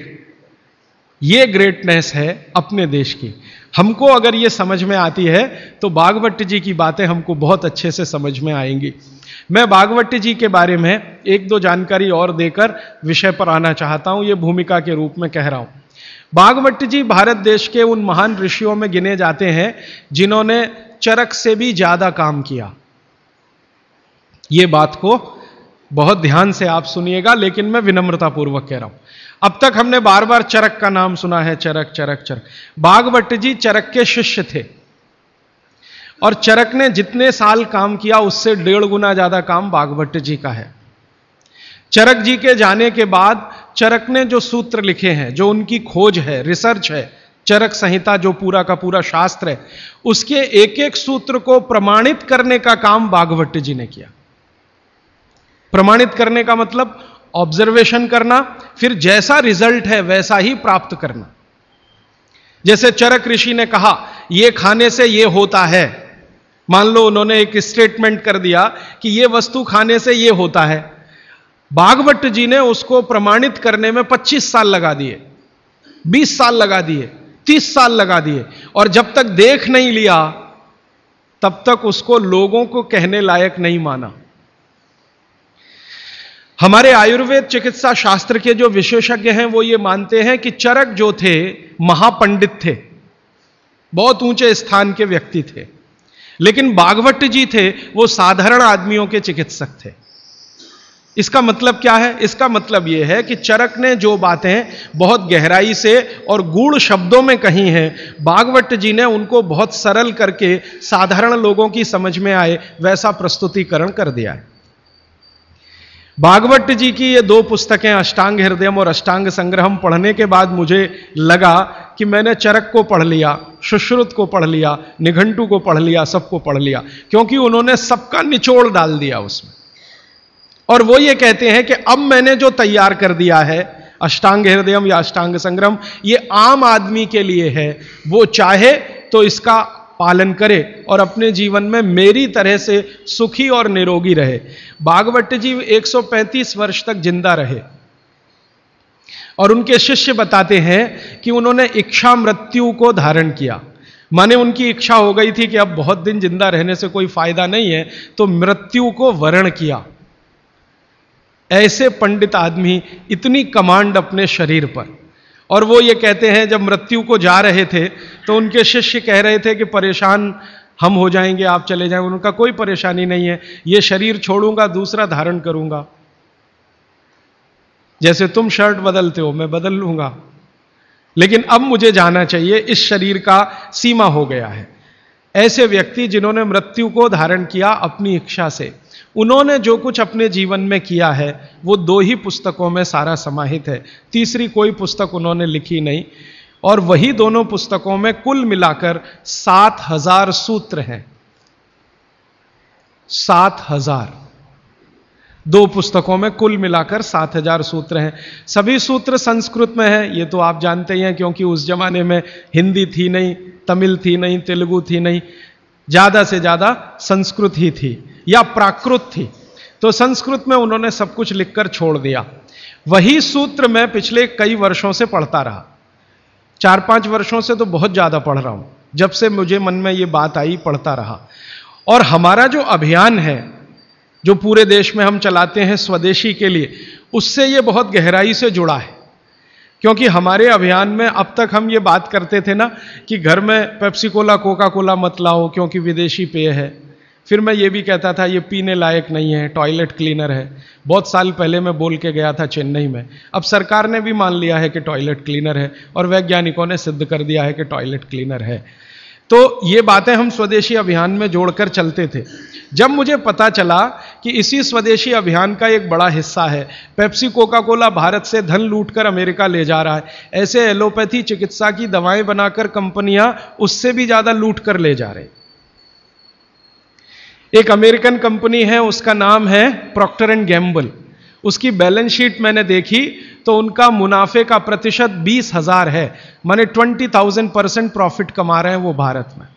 ये ग्रेटनेस है अपने देश की। हमको अगर ये समझ में आती है तो भागवत जी की बातें हमको बहुत अच्छे से समझ में आएंगी। मैं भागवत जी के बारे में 1-2 जानकारी और देकर विषय पर आना चाहता हूं, ये भूमिका के रूप में कह रहा हूं। भागवत जी भारत देश के उन महान ऋषियों में गिने जाते हैं जिन्होंने चरक से भी ज्यादा काम किया। ये बात को बहुत ध्यान से आप सुनिएगा, लेकिन मैं विनम्रतापूर्वक कह रहा हूं। अब तक हमने बार बार चरक का नाम सुना है, चरक चरक चरक। भागवत जी चरक के शिष्य थे और चरक ने जितने साल काम किया उससे 1.5 गुना ज्यादा काम भागवत जी का है। चरक जी के जाने के बाद चरक ने जो सूत्र लिखे हैं, जो उनकी खोज है, रिसर्च है, चरक संहिता जो पूरा का पूरा शास्त्र है, उसके एक एक सूत्र को प्रमाणित करने का काम भागवत जी ने किया। प्रमाणित करने का मतलब ऑब्जर्वेशन करना, फिर जैसा रिजल्ट है वैसा ही प्राप्त करना। जैसे चरक ऋषि ने कहा यह खाने से यह होता है, मान लो उन्होंने एक स्टेटमेंट कर दिया कि यह वस्तु खाने से यह होता है। भागवत जी ने उसको प्रमाणित करने में 25 साल लगा दिए, 20 साल लगा दिए, 30 साल लगा दिए, और जब तक देख नहीं लिया तब तक उसको लोगों को कहने लायक नहीं माना। हमारे आयुर्वेद चिकित्सा शास्त्र के जो विशेषज्ञ हैं वो ये मानते हैं कि चरक जो थे महापंडित थे, बहुत ऊंचे स्थान के व्यक्ति थे, लेकिन भागवत जी थे वो साधारण आदमियों के चिकित्सक थे। इसका मतलब क्या है? इसका मतलब यह है कि चरक ने जो बातें बहुत गहराई से और गूढ़ शब्दों में कही हैं, भागवत जी ने उनको बहुत सरल करके साधारण लोगों की समझ में आए वैसा प्रस्तुतिकरण कर दिया है। भागवत जी की ये 2 पुस्तकें अष्टांग हृदयम और अष्टांग संग्रहम पढ़ने के बाद मुझे लगा कि मैंने चरक को पढ़ लिया, सुश्रुत को पढ़ लिया, निघंटु को पढ़ लिया, सबको पढ़ लिया, क्योंकि उन्होंने सबका निचोड़ डाल दिया उसमें। और वो ये कहते हैं कि अब मैंने जो तैयार कर दिया है अष्टांग हृदयम या अष्टांग संग्रहम, ये आम आदमी के लिए है। वो चाहे तो इसका पालन करे और अपने जीवन में मेरी तरह से सुखी और निरोगी रहे। भागवत जी 135 वर्ष तक जिंदा रहे और उनके शिष्य बताते हैं कि उन्होंने इच्छा मृत्यु को धारण किया। माने उनकी इच्छा हो गई थी कि अब बहुत दिन जिंदा रहने से कोई फायदा नहीं है, तो मृत्यु को वरण किया। ऐसे पंडित आदमी, इतनी कमांड अपने शरीर पर। और वो ये कहते हैं जब मृत्यु को जा रहे थे तो उनके शिष्य कह रहे थे कि परेशान हम हो जाएंगे, आप चले जाएं। उनका कोई परेशानी नहीं है, ये शरीर छोड़ूंगा, दूसरा धारण करूंगा। जैसे तुम शर्ट बदलते हो मैं बदल लूंगा, लेकिन अब मुझे जाना चाहिए, इस शरीर का सीमा हो गया है। ऐसे व्यक्ति जिन्होंने मृत्यु को धारण किया अपनी इच्छा से, उन्होंने जो कुछ अपने जीवन में किया है वो 2 ही पुस्तकों में सारा समाहित है, तीसरी कोई पुस्तक उन्होंने लिखी नहीं। और वही दोनों पुस्तकों में कुल मिलाकर 7000 सूत्र हैं। 7000, दो पुस्तकों में कुल मिलाकर 7000 सूत्र हैं। सभी सूत्र संस्कृत में हैं, ये तो आप जानते ही हैं, क्योंकि उस जमाने में हिंदी थी नहीं, तमिल थी नहीं, तेलुगु थी नहीं, ज्यादा से ज्यादा संस्कृत ही थी या प्राकृत थी। तो संस्कृत में उन्होंने सब कुछ लिखकर छोड़ दिया। वही सूत्र मैं पिछले कई वर्षों से पढ़ता रहा, 4-5 वर्षों से तो बहुत ज्यादा पढ़ रहा हूं। जब से मुझे मन में ये बात आई, पढ़ता रहा। और हमारा जो अभियान है, जो पूरे देश में हम चलाते हैं स्वदेशी के लिए, उससे ये बहुत गहराई से जुड़ा है। क्योंकि हमारे अभियान में अब तक हम ये बात करते थे ना कि घर में पेप्सी कोला, कोका कोला मत लाओ क्योंकि विदेशी पेय है। फिर मैं ये भी कहता था ये पीने लायक नहीं है, टॉयलेट क्लीनर है। बहुत साल पहले मैं बोल के गया था चेन्नई में। अब सरकार ने भी मान लिया है कि टॉयलेट क्लीनर है और वैज्ञानिकों ने सिद्ध कर दिया है कि टॉयलेट क्लीनर है। तो ये बातें हम स्वदेशी अभियान में जोड़कर चलते थे। जब मुझे पता चला कि इसी स्वदेशी अभियान का एक बड़ा हिस्सा है, पेप्सी कोका कोला भारत से धन लूटकर अमेरिका ले जा रहा है, ऐसे एलोपैथी चिकित्सा की दवाएं बनाकर कंपनियां उससे भी ज्यादा लूट कर ले जा रहे। एक अमेरिकन कंपनी है, उसका नाम है प्रॉक्टर एंड गैम्बल। उसकी बैलेंस शीट मैंने देखी तो उनका मुनाफे का प्रतिशत 20,000 है, माने 20,000% प्रॉफिट कमा रहे हैं वो भारत में।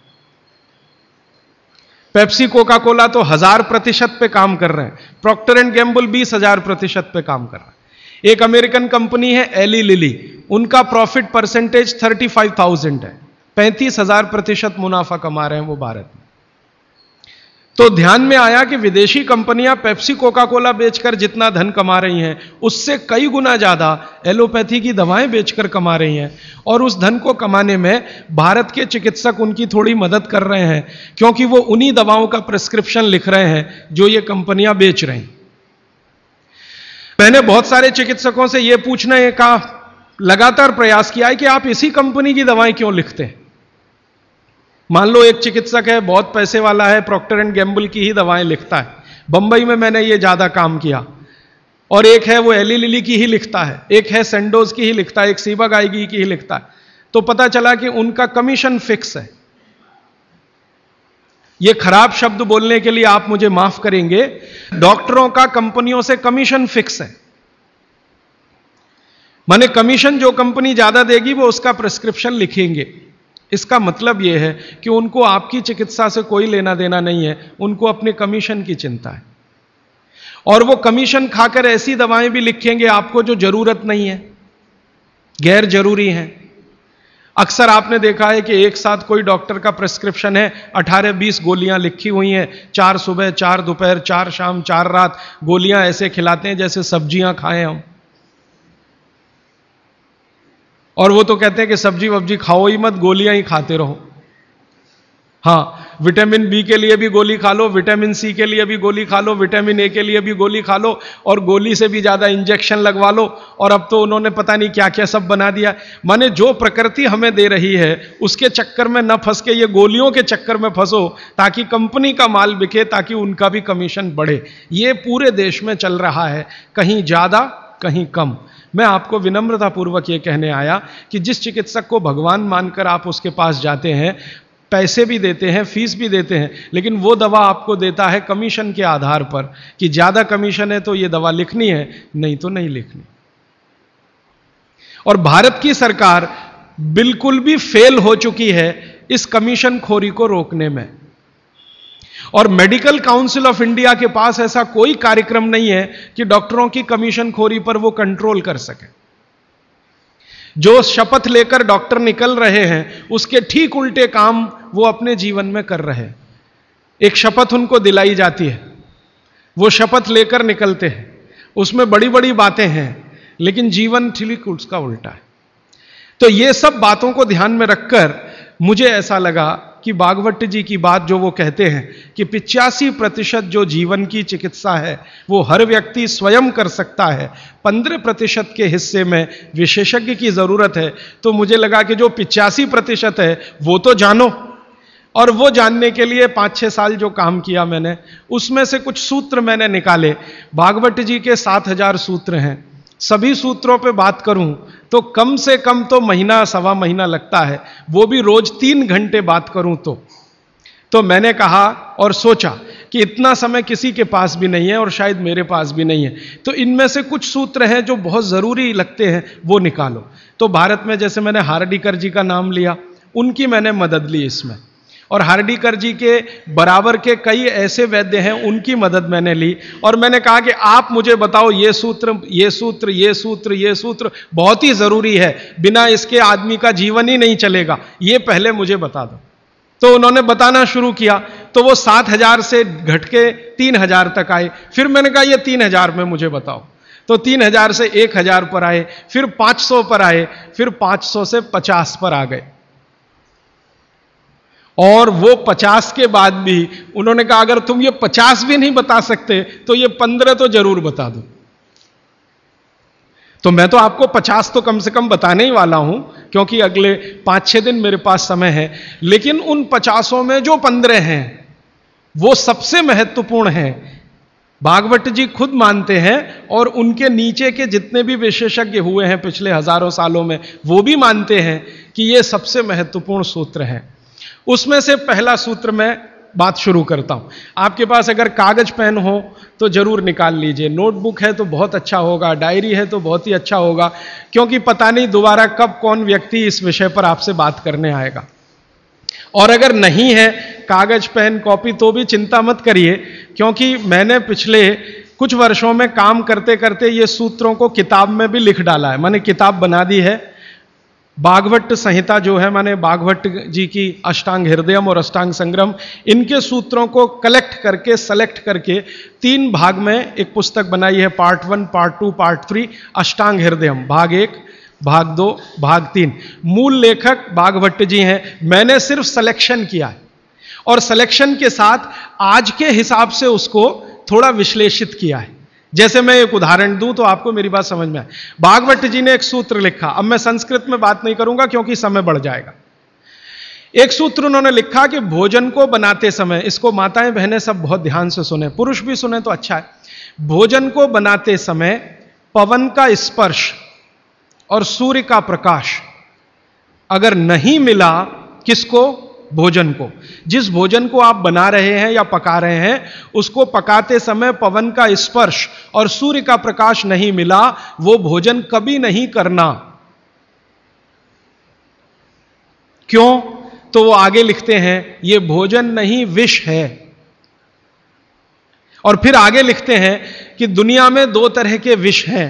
पेप्सी कोका कोला तो 1000% पे काम कर रहे हैं, प्रॉक्टर एंड गैम्बल 20,000% पे काम कर रहा है। एक अमेरिकन कंपनी है एली लिली, उनका प्रॉफिट परसेंटेज 35,000 है, 35,000% मुनाफा कमा रहे हैं वो भारत में। तो ध्यान में आया कि विदेशी कंपनियां पेप्सी कोका कोला बेचकर जितना धन कमा रही हैं, उससे कई गुना ज्यादा एलोपैथी की दवाएं बेचकर कमा रही हैं। और उस धन को कमाने में भारत के चिकित्सक उनकी थोड़ी मदद कर रहे हैं, क्योंकि वो उन्हीं दवाओं का प्रिस्क्रिप्शन लिख रहे हैं जो ये कंपनियां बेच रही हैं। मैंने बहुत सारे चिकित्सकों से यह पूछने का लगातार प्रयास किया है कि आप इसी कंपनी की दवाएं क्यों लिखते हैं। मान लो एक चिकित्सक है, बहुत पैसे वाला है, प्रॉक्टर एंड गैम्बल की ही दवाएं लिखता है। बंबई में मैंने ये ज्यादा काम किया। और एक है वो एली लिली की ही लिखता है, एक है सेंडोज की ही लिखता है, एक सीबागाइगी की ही लिखता है। तो पता चला कि उनका कमीशन फिक्स है। ये खराब शब्द बोलने के लिए आप मुझे माफ करेंगे, डॉक्टरों का कंपनियों से कमीशन फिक्स है। माने कमीशन जो कंपनी ज्यादा देगी वो उसका प्रिस्क्रिप्शन लिखेंगे। इसका मतलब यह है कि उनको आपकी चिकित्सा से कोई लेना देना नहीं है, उनको अपने कमीशन की चिंता है। और वो कमीशन खाकर ऐसी दवाएं भी लिखेंगे आपको जो जरूरत नहीं है, गैर जरूरी हैं। अक्सर आपने देखा है कि एक साथ कोई डॉक्टर का प्रिस्क्रिप्शन है, 18-20 गोलियां लिखी हुई हैं, 4 सुबह 4 दोपहर 4 शाम 4 रात गोलियां ऐसे खिलाते हैं जैसे सब्जियां खाएं हम। और वो तो कहते हैं कि सब्जी वब्जी खाओ ही मत, गोलियां ही खाते रहो। हाँ, विटामिन बी के लिए भी गोली खा लो, विटामिन सी के लिए भी गोली खा लो, विटामिन ए के लिए भी गोली खा लो, और गोली से भी ज्यादा इंजेक्शन लगवा लो। और अब तो उन्होंने पता नहीं क्या क्या सब बना दिया। माने जो प्रकृति हमें दे रही है उसके चक्कर में न फंस के ये गोलियों के चक्कर में फंसो, ताकि कंपनी का माल बिके, ताकि उनका भी कमीशन बढ़े। ये पूरे देश में चल रहा है, कहीं ज्यादा कहीं कम। मैं आपको विनम्रतापूर्वक ये कहने आया कि जिस चिकित्सक को भगवान मानकर आप उसके पास जाते हैं, पैसे भी देते हैं, फीस भी देते हैं, लेकिन वो दवा आपको देता है कमीशन के आधार पर कि ज्यादा कमीशन है तो ये दवा लिखनी है, नहीं तो नहीं लिखनी। और भारत की सरकार बिल्कुल भी फेल हो चुकी है इस कमीशन खोरी को रोकने में। और मेडिकल काउंसिल ऑफ इंडिया के पास ऐसा कोई कार्यक्रम नहीं है कि डॉक्टरों की कमीशन खोरी पर वो कंट्रोल कर सके। जो शपथ लेकर डॉक्टर निकल रहे हैं उसके ठीक उल्टे काम वो अपने जीवन में कर रहे हैं। एक शपथ उनको दिलाई जाती है, वो शपथ लेकर निकलते हैं, उसमें बड़ी बड़ी बातें हैं, लेकिन जीवन ठीक उसका उल्टा है। तो ये सब बातों को ध्यान में रखकर मुझे ऐसा लगा कि भागवत जी की बात जो वो कहते हैं कि 85% जो जीवन की चिकित्सा है वो हर व्यक्ति स्वयं कर सकता है, 15% के हिस्से में विशेषज्ञ की जरूरत है। तो मुझे लगा कि जो 85% है वो तो जानो। और वो जानने के लिए 5-6 साल जो काम किया मैंने, उसमें से कुछ सूत्र मैंने निकाले। भागवत जी के 7000 सूत्र हैं, सभी सूत्रों पे बात करूं तो कम से कम तो महीना सवा महीना लगता है, वो भी रोज 3 घंटे बात करूं तो मैंने कहा और सोचा कि इतना समय किसी के पास भी नहीं है और शायद मेरे पास भी नहीं है, तो इनमें से कुछ सूत्र हैं जो बहुत जरूरी लगते हैं, वो निकालो। तो भारत में जैसे मैंने हार्डीकर जी का नाम लिया, उनकी मैंने मदद ली इसमें, और हार्डीकर जी के बराबर के कई ऐसे वैद्य हैं, उनकी मदद मैंने ली, और मैंने कहा कि आप मुझे बताओ ये सूत्र ये सूत्र ये सूत्र ये सूत्र बहुत ही जरूरी है, बिना इसके आदमी का जीवन ही नहीं चलेगा, ये पहले मुझे बता दो। तो उन्होंने बताना शुरू किया, तो वो 7,000 से घट के 3,000 तक आए। फिर मैंने कहा ये 3,000 में मुझे बताओ, तो 3,000 से 1,000 पर आए, फिर 500 पर आए, फिर 500 से 50 पर आ गए। और वो 50 के बाद भी उन्होंने कहा अगर तुम ये 50 भी नहीं बता सकते तो ये 15 तो जरूर बता दो। तो मैं तो आपको 50 तो कम से कम बताने ही वाला हूं, क्योंकि अगले 5-6 दिन मेरे पास समय है, लेकिन उन 50 में जो 15 हैं वो सबसे महत्वपूर्ण हैं। भागवत जी खुद मानते हैं, और उनके नीचे के जितने भी विशेषज्ञ हुए हैं पिछले हजारों सालों में, वो भी मानते हैं कि ये सबसे महत्वपूर्ण सूत्र हैं। उसमें से पहला सूत्र मैं बात शुरू करता हूं। आपके पास अगर कागज पेन हो तो जरूर निकाल लीजिए, नोटबुक है तो बहुत अच्छा होगा, डायरी है तो बहुत ही अच्छा होगा, क्योंकि पता नहीं दोबारा कब कौन व्यक्ति इस विषय पर आपसे बात करने आएगा। और अगर नहीं है कागज पेन कॉपी तो भी चिंता मत करिए, क्योंकि मैंने पिछले कुछ वर्षों में काम करते करते ये सूत्रों को किताब में भी लिख डाला है। मैंने किताब बना दी है, भागवत संहिता जो है, माने भागवत जी की अष्टांग हृदयम और अष्टांग संग्रम, इनके सूत्रों को कलेक्ट करके सेलेक्ट करके 3 भाग में एक पुस्तक बनाई है, पार्ट 1, पार्ट 2, पार्ट 3, अष्टांग हृदयम, भाग 1, भाग 2, भाग 3। मूल लेखक भागवत जी हैं, मैंने सिर्फ सिलेक्शन किया है, और सिलेक्शन के साथ आज के हिसाब से उसको थोड़ा विश्लेषित किया है। जैसे मैं एक उदाहरण दूं तो आपको मेरी बात समझ में आए। भागवत जी ने एक सूत्र लिखा, अब मैं संस्कृत में बात नहीं करूंगा क्योंकि समय बढ़ जाएगा। एक सूत्र उन्होंने लिखा कि भोजन को बनाते समय, इसको माताएं बहनें सब बहुत ध्यान से सुने, पुरुष भी सुने तो अच्छा है। भोजन को बनाते समय पवन का स्पर्श और सूर्य का प्रकाश अगर नहीं मिला, किसको? भोजन को। जिस भोजन को आप बना रहे हैं या पका रहे हैं, उसको पकाते समय पवन का स्पर्श और सूर्य का प्रकाश नहीं मिला, वो भोजन कभी नहीं करना। क्यों? तो वो आगे लिखते हैं ये भोजन नहीं विष है। और फिर आगे लिखते हैं कि दुनिया में 2 तरह के विष हैं।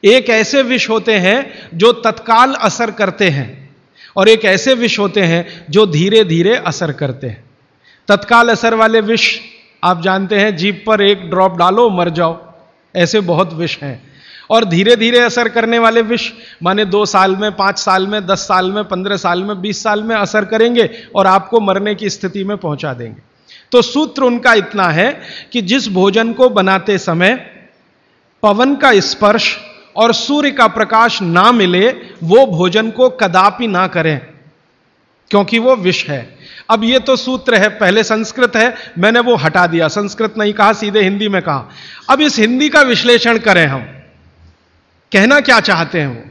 एक ऐसे विष होते हैं जो तत्काल असर करते हैं, और एक ऐसे विष होते हैं जो धीरे धीरे असर करते हैं। तत्काल असर वाले विष आप जानते हैं, जीभ पर 1 ड्रॉप डालो मर जाओ, ऐसे बहुत विष हैं। और धीरे धीरे असर करने वाले विष माने 2 साल में, 5 साल में, 10 साल में, 15 साल में, 20 साल में असर करेंगे और आपको मरने की स्थिति में पहुंचा देंगे। तो सूत्र उनका इतना है कि जिस भोजन को बनाते समय पवन का स्पर्श और सूर्य का प्रकाश ना मिले, वो भोजन को कदापि ना करें, क्योंकि वो विष है। अब ये तो सूत्र है, पहले संस्कृत है, मैंने वो हटा दिया, संस्कृत नहीं कहा, सीधे हिंदी में कहा। अब इस हिंदी का विश्लेषण करें, हम कहना क्या चाहते हैं वो,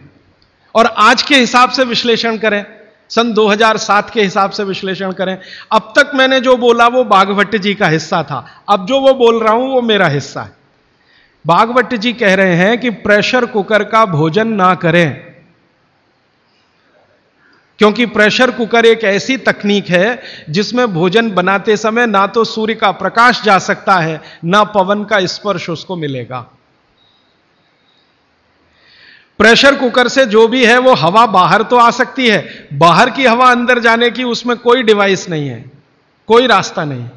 और आज के हिसाब से विश्लेषण करें, सन 2007 के हिसाब से विश्लेषण करें। अब तक मैंने जो बोला वो भागवत जी का हिस्सा था, अब जो वो बोल रहा हूं वो मेरा हिस्सा है। भागवत जी कह रहे हैं कि प्रेशर कुकर का भोजन ना करें, क्योंकि प्रेशर कुकर एक ऐसी तकनीक है जिसमें भोजन बनाते समय ना तो सूर्य का प्रकाश जा सकता है, ना पवन का स्पर्श उसको मिलेगा। प्रेशर कुकर से जो भी है वो हवा बाहर तो आ सकती है, बाहर की हवा अंदर जाने की उसमें कोई डिवाइस नहीं है, कोई रास्ता नहीं।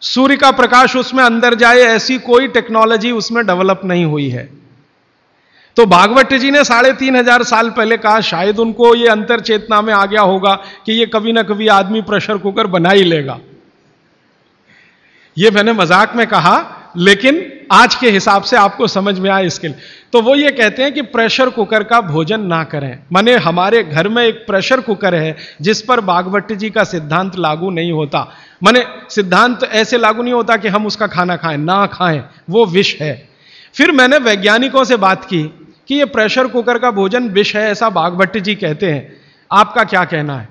सूर्य का प्रकाश उसमें अंदर जाए ऐसी कोई टेक्नोलॉजी उसमें डेवलप नहीं हुई है। तो भागवत जी ने 3500 साल पहले कहा, शायद उनको ये अंतर चेतना में आ गया होगा कि ये कभी ना कभी आदमी प्रेशर कुकर बना ही लेगा। ये मैंने मजाक में कहा, लेकिन आज के हिसाब से आपको समझ में आए इसके लिए। तो वो ये कहते हैं कि प्रेशर कुकर का भोजन ना करें। माने हमारे घर में एक प्रेशर कुकर है जिस पर भागवत जी का सिद्धांत लागू नहीं होता। माने सिद्धांत ऐसे लागू नहीं होता कि हम उसका खाना खाएं, ना खाएं, वो विष है। फिर मैंने वैज्ञानिकों से बात की कि ये प्रेशर कुकर का भोजन विष है, ऐसा बागभट्ट जी कहते हैं, आपका क्या कहना है?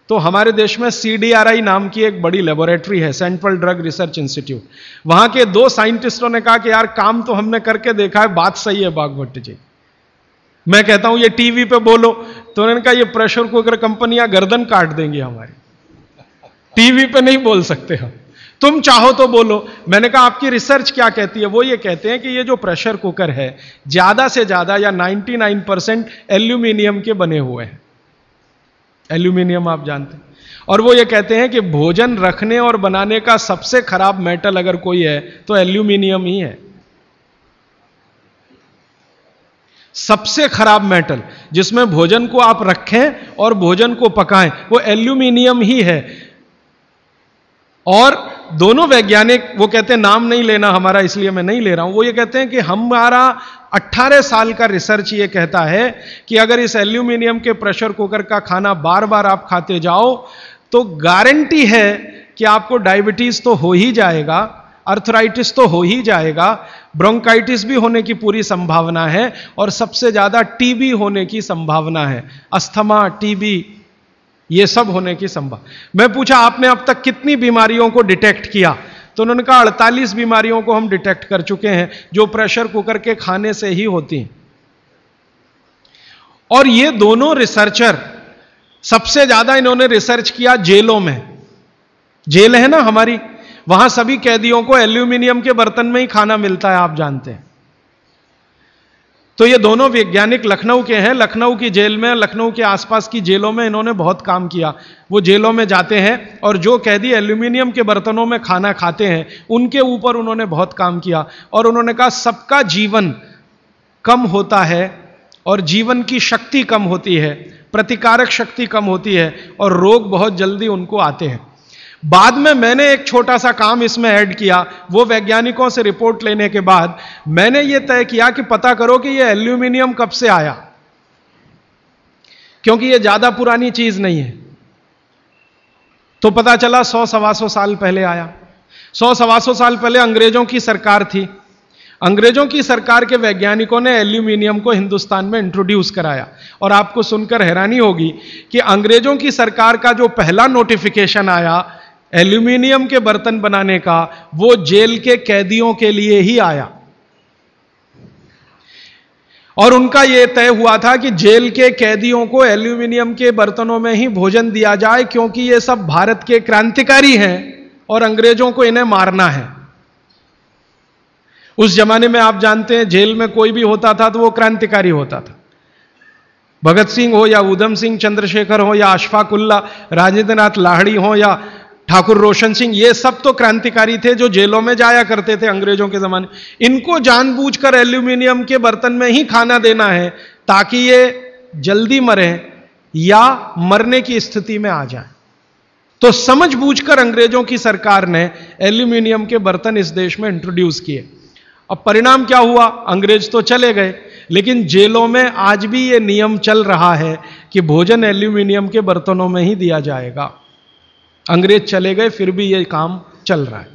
तो हमारे देश में CDRI नाम की एक बड़ी लेबोरेटरी है, सेंट्रल ड्रग रिसर्च इंस्टीट्यूट, वहां के 2 साइंटिस्टों ने कहा कि यार काम तो हमने करके देखा है, बात सही है बागभट्ट जी। मैं कहता हूं ये टीवी पे बोलो, तो उन्होंने कहा ये प्रेशर कुकर कंपनियां गर्दन काट देंगी हमारी, टीवी पे नहीं बोल सकते हम, तुम चाहो तो बोलो। मैंने कहा आपकी रिसर्च क्या कहती है? वो ये कहते हैं कि ये जो प्रेशर कुकर है ज्यादा से ज्यादा या 99% एल्यूमिनियम के बने हुए हैं। एल्यूमिनियम आप जानते हैं। और वो ये कहते हैं कि भोजन रखने और बनाने का सबसे खराब मेटल अगर कोई है तो एल्यूमिनियम ही है। सबसे खराब मेटल जिसमें भोजन को आप रखें और भोजन को पकाएं वो एल्यूमिनियम ही है। और दोनों वैज्ञानिक, वो कहते हैं नाम नहीं लेना हमारा इसलिए मैं नहीं ले रहा हूं, वो ये कहते हैं कि हमारा 18 साल का रिसर्च ये कहता है कि अगर इस एल्यूमिनियम के प्रेशर कुकर का खाना बार बार आप खाते जाओ तो गारंटी है कि आपको डायबिटीज तो हो ही जाएगा, अर्थराइटिस तो हो ही जाएगा, ब्रोंकाइटिस भी होने की पूरी संभावना है और सबसे ज्यादा टीबी होने की संभावना है, अस्थमा, टीबी, ये सब होने की संभावना। मैं पूछा आपने अब तक कितनी बीमारियों को डिटेक्ट किया? तो उन्होंने कहा 48 बीमारियों को हम डिटेक्ट कर चुके हैं जो प्रेशर कुकर के खाने से ही होती हैं। और ये दोनों रिसर्चर सबसे ज्यादा इन्होंने रिसर्च किया जेलों में। जेल है ना हमारी, वहां सभी कैदियों को एल्यूमिनियम के बर्तन में ही खाना मिलता है, आप जानते हैं। तो ये दोनों वैज्ञानिक लखनऊ के हैं। लखनऊ की जेल में, लखनऊ के आसपास की जेलों में इन्होंने बहुत काम किया। वो जेलों में जाते हैं और जो कैदी एल्यूमिनियम के बर्तनों में खाना खाते हैं उनके ऊपर उन्होंने बहुत काम किया। और उन्होंने कहा सबका जीवन कम होता है और जीवन की शक्ति कम होती है, प्रतिकारक शक्ति कम होती है और रोग बहुत जल्दी उनको आते हैं। बाद में मैंने एक छोटा सा काम इसमें ऐड किया। वो वैज्ञानिकों से रिपोर्ट लेने के बाद मैंने ये तय किया कि पता करो कि ये एल्यूमिनियम कब से आया, क्योंकि ये ज्यादा पुरानी चीज नहीं है। तो पता चला 100-125 साल पहले आया। 100-125 साल पहले अंग्रेजों की सरकार थी। अंग्रेजों की सरकार के वैज्ञानिकों ने एल्यूमिनियम को हिंदुस्तान में इंट्रोड्यूस कराया। और आपको सुनकर हैरानी होगी कि अंग्रेजों की सरकार का जो पहला नोटिफिकेशन आया एल्यूमिनियम के बर्तन बनाने का, वो जेल के कैदियों के लिए ही आया। और उनका यह तय हुआ था कि जेल के कैदियों को एल्यूमिनियम के बर्तनों में ही भोजन दिया जाए, क्योंकि ये सब भारत के क्रांतिकारी हैं और अंग्रेजों को इन्हें मारना है। उस जमाने में आप जानते हैं जेल में कोई भी होता था तो वो क्रांतिकारी होता था। भगत सिंह हो या उधम सिंह, चंद्रशेखर हो या अशफाक उल्ला, राजेंद्र नाथ लाहिड़ी हो या ठाकुर रोशन सिंह, ये सब तो क्रांतिकारी थे जो जेलों में जाया करते थे अंग्रेजों के जमाने। इनको जानबूझकर एल्यूमिनियम के बर्तन में ही खाना देना है ताकि ये जल्दी मरे या मरने की स्थिति में आ जाए। तो समझबूझकर अंग्रेजों की सरकार ने एल्यूमिनियम के बर्तन इस देश में इंट्रोड्यूस किए। अब परिणाम क्या हुआ? अंग्रेज तो चले गए, लेकिन जेलों में आज भी ये नियम चल रहा है कि भोजन एल्यूमिनियम के बर्तनों में ही दिया जाएगा। अंग्रेज चले गए फिर भी ये काम चल रहा है।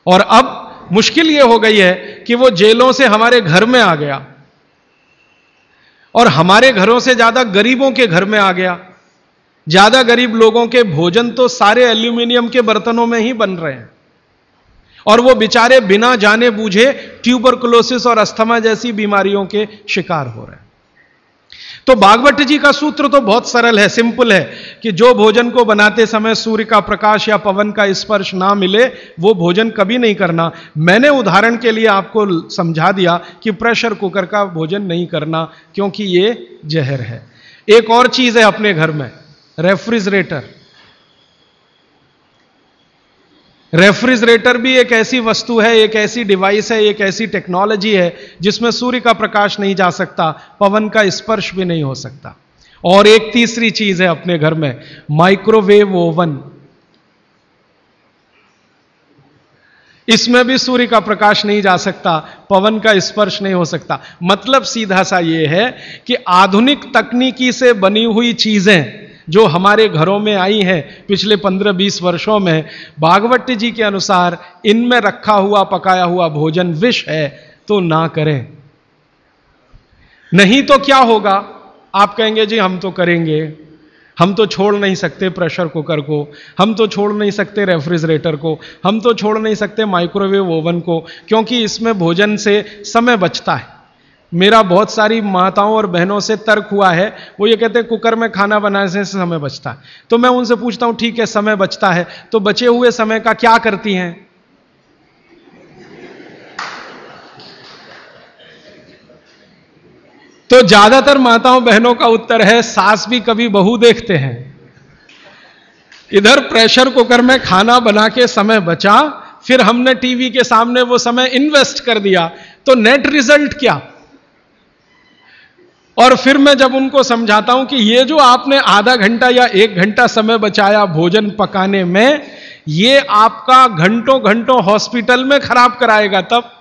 और अब मुश्किल ये हो गई है कि वो जेलों से हमारे घर में आ गया और हमारे घरों से ज्यादा गरीबों के घर में आ गया। ज्यादा गरीब लोगों के भोजन तो सारे एल्यूमिनियम के बर्तनों में ही बन रहे हैं और वो बेचारे बिना जाने बूझे ट्यूबरकुलोसिस और अस्थमा जैसी बीमारियों के शिकार हो रहे हैं। तो भागवत जी का सूत्र तो बहुत सरल है, सिंपल है कि जो भोजन को बनाते समय सूर्य का प्रकाश या पवन का स्पर्श ना मिले वो भोजन कभी नहीं करना। मैंने उदाहरण के लिए आपको समझा दिया कि प्रेशर कुकर का भोजन नहीं करना क्योंकि ये जहर है। एक और चीज है अपने घर में, रेफ्रिजरेटर। रेफ्रिजरेटर भी एक ऐसी वस्तु है, एक ऐसी डिवाइस है, एक ऐसी टेक्नोलॉजी है जिसमें सूर्य का प्रकाश नहीं जा सकता, पवन का स्पर्श भी नहीं हो सकता। और एक तीसरी चीज है अपने घर में, माइक्रोवेव ओवन। इसमें भी सूर्य का प्रकाश नहीं जा सकता, पवन का स्पर्श नहीं हो सकता। मतलब सीधा सा यह है कि आधुनिक तकनीकी से बनी हुई चीजें जो हमारे घरों में आई हैं पिछले 15-20 वर्षों में, भागवत जी के अनुसार इनमें रखा हुआ पकाया हुआ भोजन विष है, तो ना करें। नहीं तो क्या होगा? आप कहेंगे जी हम तो करेंगे, हम तो छोड़ नहीं सकते प्रेशर कुकर को, हम तो छोड़ नहीं सकते रेफ्रिजरेटर को, हम तो छोड़ नहीं सकते माइक्रोवेव ओवन को, क्योंकि इसमें भोजन से समय बचता है। मेरा बहुत सारी माताओं और बहनों से तर्क हुआ है, वो ये कहते हैं कुकर में खाना बनाने से समय बचता है। तो मैं उनसे पूछता हूं ठीक है समय बचता है, तो बचे हुए समय का क्या करती हैं? तो ज्यादातर माताओं बहनों का उत्तर है सास भी कभी बहू देखते हैं। इधर प्रेशर कुकर में खाना बना के समय बचा, फिर हमने टीवी के सामने वो समय इन्वेस्ट कर दिया, तो नेट रिजल्ट क्या? और फिर मैं जब उनको समझाता हूं कि ये जो आपने आधा घंटा या 1 घंटा समय बचाया भोजन पकाने में, ये आपका घंटों घंटों हॉस्पिटल में खराब कराएगा। तब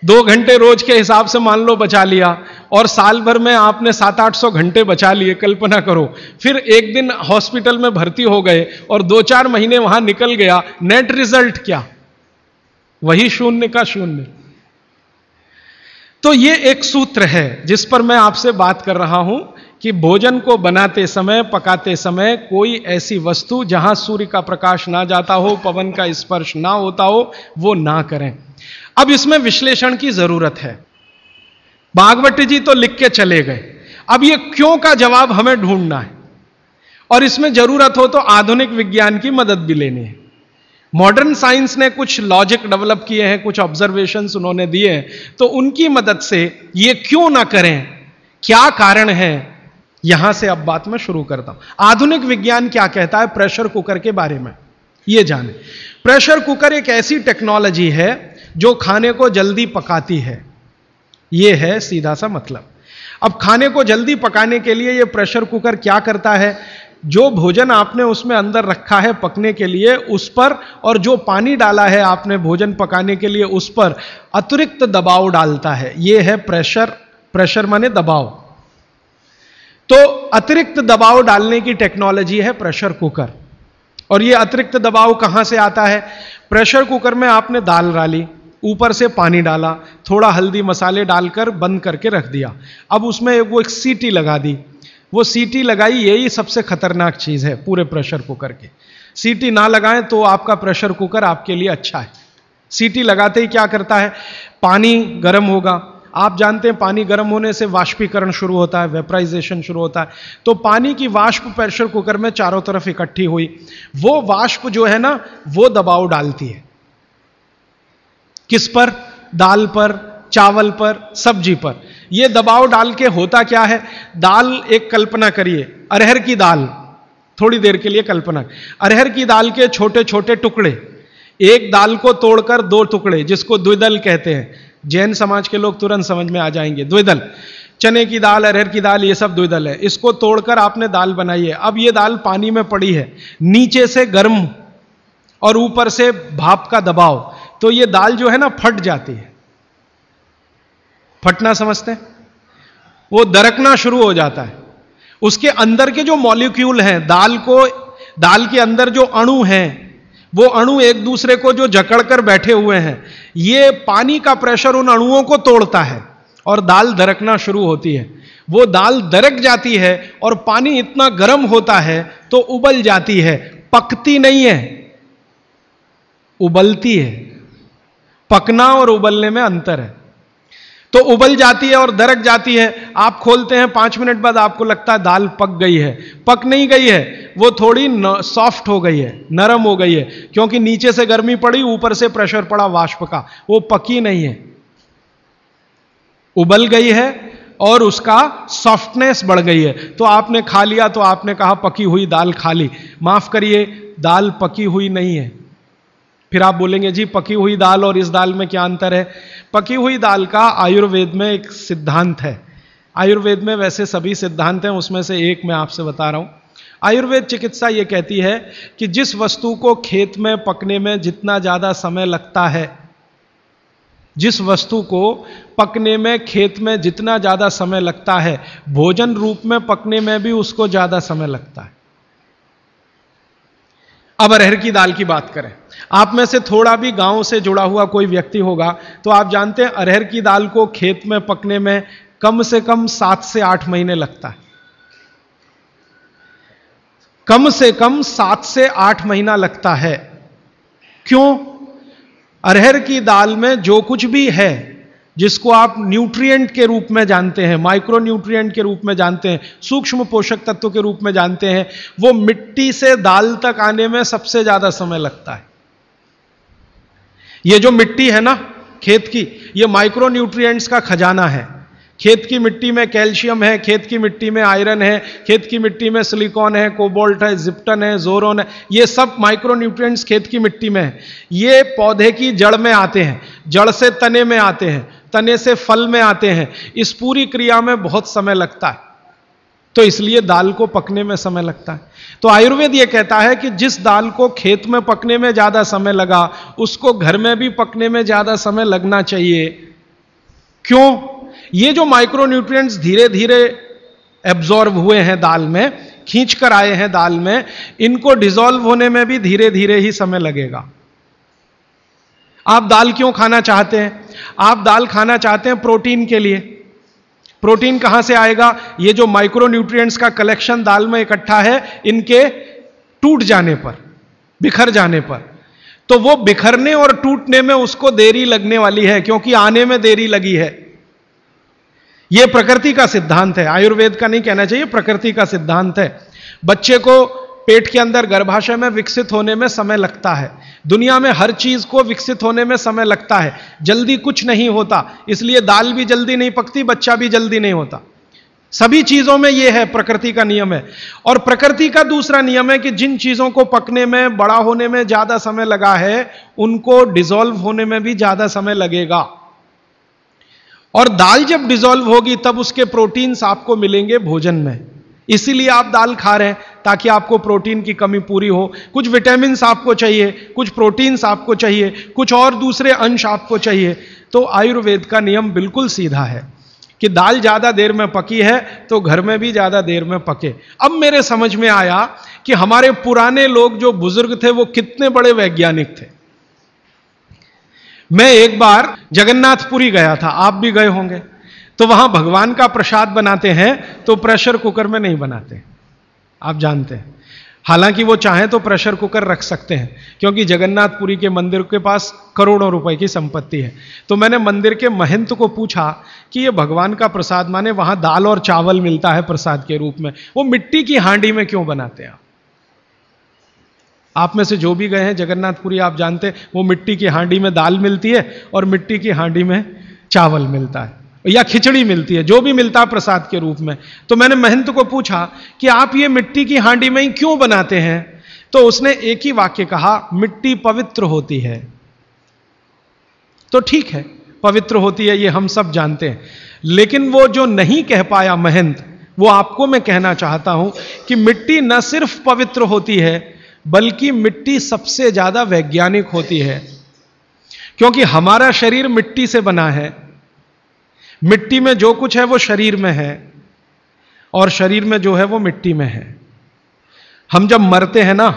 2 घंटे रोज के हिसाब से मान लो बचा लिया, और साल भर में आपने 700-800 घंटे बचा लिए। कल्पना करो, फिर एक दिन हॉस्पिटल में भर्ती हो गए और 2-4 महीने वहां निकल गया, नेट रिजल्ट क्या? वही 0 का 0। तो ये एक सूत्र है जिस पर मैं आपसे बात कर रहा हूं कि भोजन को बनाते समय, पकाते समय कोई ऐसी वस्तु जहां सूर्य का प्रकाश ना जाता हो, पवन का स्पर्श ना होता हो, वो ना करें। अब इसमें विश्लेषण की जरूरत है। भागवती जी तो लिख के चले गए, अब ये क्यों का जवाब हमें ढूंढना है, और इसमें जरूरत हो तो आधुनिक विज्ञान की मदद भी लेनी है। मॉडर्न साइंस ने कुछ लॉजिक डेवलप किए हैं, कुछ ऑब्जर्वेशंस उन्होंने दिए हैं, तो उनकी मदद से ये क्यों ना करें, क्या कारण है, यहां से अब बात मैं शुरू करता हूं। आधुनिक विज्ञान क्या कहता है प्रेशर कुकर के बारे में, ये जाने। प्रेशर कुकर एक ऐसी टेक्नोलॉजी है जो खाने को जल्दी पकाती है, यह है सीधा सा मतलब। अब खाने को जल्दी पकाने के लिए यह प्रेशर कुकर क्या करता है, जो भोजन आपने उसमें अंदर रखा है पकने के लिए उस पर, और जो पानी डाला है आपने भोजन पकाने के लिए उस पर अतिरिक्त दबाव डालता है। यह है प्रेशर। प्रेशर माने दबाव। तो अतिरिक्त दबाव डालने की टेक्नोलॉजी है प्रेशर कुकर। और यह अतिरिक्त दबाव कहां से आता है? प्रेशर कुकर में आपने दाल डाली, ऊपर से पानी डाला, थोड़ा हल्दी मसाले डालकर बंद करके रख दिया। अब उसमें वो एक सीटी लगा दी, वो सीटी लगाई, यही सबसे खतरनाक चीज है पूरे प्रेशर कुकर के। सीटी ना लगाएं तो आपका प्रेशर कुकर आपके लिए अच्छा है। सीटी लगाते ही क्या करता है, पानी गर्म होगा। आप जानते हैं पानी गर्म होने से वाष्पीकरण शुरू होता है, वेपराइजेशन शुरू होता है। तो पानी की वाष्प प्रेशर कुकर में चारों तरफ इकट्ठी हुई, वो वाष्प जो है ना वो दबाव डालती है। किस पर? दाल पर, चावल पर, सब्जी पर। यह दबाव डाल के होता क्या है, दाल, एक कल्पना करिए अरहर की दाल, थोड़ी देर के लिए कल्पना, अरहर की दाल के छोटे छोटे टुकड़े, एक दाल को तोड़कर 2 टुकड़े, जिसको द्विदल कहते हैं। जैन समाज के लोग तुरंत समझ में आ जाएंगे। द्विदल, चने की दाल, अरहर की दाल, ये सब द्विदल है। इसको तोड़कर आपने दाल बनाई है। अब ये दाल पानी में पड़ी है, नीचे से गर्म और ऊपर से भाप का दबाव, तो ये दाल जो है ना फट जाती है। फटना समझते हैं? वो दरकना शुरू हो जाता है। उसके अंदर के जो मॉलिक्यूल हैं, दाल के अंदर जो अणु हैं, वो अणु एक दूसरे को जो जकड़कर बैठे हुए हैं, ये पानी का प्रेशर उन अणुओं को तोड़ता है और दाल दरकना शुरू होती है। वो दाल दरक जाती है और पानी इतना गर्म होता है तो उबल जाती है, पकती नहीं है, उबलती है। पकना और उबलने में अंतर है। तो उबल जाती है और दरक जाती है। आप खोलते हैं, 5 मिनट बाद आपको लगता है दाल पक गई है। पक नहीं गई है, वो थोड़ी सॉफ्ट हो गई है, नरम हो गई है, क्योंकि नीचे से गर्मी पड़ी, ऊपर से प्रेशर पड़ा वाष्प का। वो पकी नहीं है, उबल गई है और उसका सॉफ्टनेस बढ़ गई है। तो आपने खा लिया तो आपने कहा पकी हुई दाल खा ली। माफ करिए, दाल पकी हुई नहीं है। फिर आप बोलेंगे जी पकी हुई दाल और इस दाल में क्या अंतर है? पकी हुई दाल का आयुर्वेद में एक सिद्धांत है। आयुर्वेद में वैसे सभी सिद्धांत हैं, उसमें से एक मैं आपसे बता रहा हूं। आयुर्वेद चिकित्सा यह कहती है कि जिस वस्तु को खेत में पकने में जितना ज्यादा समय लगता है, जिस वस्तु को पकने में खेत में जितना ज्यादा समय लगता है, भोजन रूप में पकने में भी उसको ज्यादा समय लगता है। अब अरहर की दाल की बात करें, आप में से थोड़ा भी गांव से जुड़ा हुआ कोई व्यक्ति होगा तो आप जानते हैं अरहर की दाल को खेत में पकने में कम से कम 7 से 8 महीने लगता है। कम से कम 7 से 8 महीना लगता है। क्यों? अरहर की दाल में जो कुछ भी है जिसको आप न्यूट्रिएंट के रूप में जानते हैं, माइक्रो न्यूट्रिएंट के रूप में जानते हैं, सूक्ष्म पोषक तत्व के रूप में जानते हैं, वो मिट्टी से दाल तक आने में सबसे ज्यादा समय लगता है। ये जो मिट्टी है ना खेत की, ये माइक्रो न्यूट्रिएंट्स का खजाना है। खेत की मिट्टी में कैल्शियम है, खेत की मिट्टी में आयरन है, खेत की मिट्टी में सिलिकॉन है, कोबाल्ट है, जिप्टन है, जोरोन है, ये सब माइक्रो न्यूट्रिएंट्स खेत की मिट्टी में है। ये पौधे की जड़ में आते हैं, जड़ से तने में आते हैं, तने से फल में आते हैं। इस पूरी क्रिया में बहुत समय लगता है, तो इसलिए दाल को पकने में समय लगता है। तो आयुर्वेद यह कहता है कि जिस दाल को खेत में पकने में ज्यादा समय लगा उसको घर में भी पकने में ज्यादा समय लगना चाहिए। क्यों? ये जो माइक्रो न्यूट्रिएंट्स धीरे धीरे एब्जॉर्ब हुए हैं दाल में, खींच कर आए हैं दाल में, इनको डिसॉल्व होने में भी धीरे धीरे ही समय लगेगा। आप दाल क्यों खाना चाहते हैं? आप दाल खाना चाहते हैं प्रोटीन के लिए। प्रोटीन कहां से आएगा? ये जो माइक्रो न्यूट्रिएंट्स का कलेक्शन दाल में इकट्ठा है, इनके टूट जाने पर, बिखर जाने पर, तो वो बिखरने और टूटने में उसको देरी लगने वाली है, क्योंकि आने में देरी लगी है। यह प्रकृति का सिद्धांत है, आयुर्वेद का नहीं कहना चाहिए, प्रकृति का सिद्धांत है। बच्चे को पेट के अंदर गर्भाशय में विकसित होने में समय लगता है। दुनिया में हर चीज को विकसित होने में समय लगता है, जल्दी कुछ नहीं होता। इसलिए दाल भी जल्दी नहीं पकती, बच्चा भी जल्दी नहीं होता। सभी चीजों में यह है, प्रकृति का नियम है। और प्रकृति का दूसरा नियम है कि जिन चीजों को पकने में, बड़ा होने में ज्यादा समय लगा है, उनको डिसॉल्व होने में भी ज्यादा समय लगेगा। और दाल जब डिसॉल्व होगी तब उसके प्रोटीन्स आपको मिलेंगे भोजन में। इसीलिए आप दाल खा रहे हैं, ताकि आपको प्रोटीन की कमी पूरी हो। कुछ विटामिन्स आपको चाहिए, कुछ प्रोटीन्स आपको चाहिए, कुछ और दूसरे अंश आपको चाहिए। तो आयुर्वेद का नियम बिल्कुल सीधा है कि दाल ज्यादा देर में पकी है तो घर में भी ज्यादा देर में पके। अब मेरे समझ में आया कि हमारे पुराने लोग जो बुजुर्ग थे वो कितने बड़े वैज्ञानिक थे। मैं एक बार जगन्नाथपुरी गया था, आप भी गए होंगे। तो वहां भगवान का प्रसाद बनाते हैं तो प्रेशर कुकर में नहीं बनाते, आप जानते हैं। हालांकि वो चाहें तो प्रेशर कुकर रख सकते हैं, क्योंकि जगन्नाथपुरी के मंदिर के पास करोड़ों रुपए की संपत्ति है। तो मैंने मंदिर के महंत को पूछा कि ये भगवान का प्रसाद, माने वहां दाल और चावल मिलता है प्रसाद के रूप में, वो मिट्टी की हांडी में क्यों बनाते हैं? आप में से जो भी गए हैं जगन्नाथपुरी, आप जानते हैं वो मिट्टी की हांडी में दाल मिलती है और मिट्टी की हांडी में चावल मिलता है या खिचड़ी मिलती है, जो भी मिलता है प्रसाद के रूप में। तो मैंने महंत को पूछा कि आप ये मिट्टी की हांडी में ही क्यों बनाते हैं? तो उसने एक ही वाक्य कहा, मिट्टी पवित्र होती है। तो ठीक है, पवित्र होती है, ये हम सब जानते हैं। लेकिन वो जो नहीं कह पाया महंत, वो आपको मैं कहना चाहता हूं कि मिट्टी न सिर्फ पवित्र होती है, बल्कि मिट्टी सबसे ज्यादा वैज्ञानिक होती है। क्योंकि हमारा शरीर मिट्टी से बना है, मिट्टी में जो कुछ है वो शरीर में है, और शरीर में जो है वो मिट्टी में है। हम जब मरते हैं ना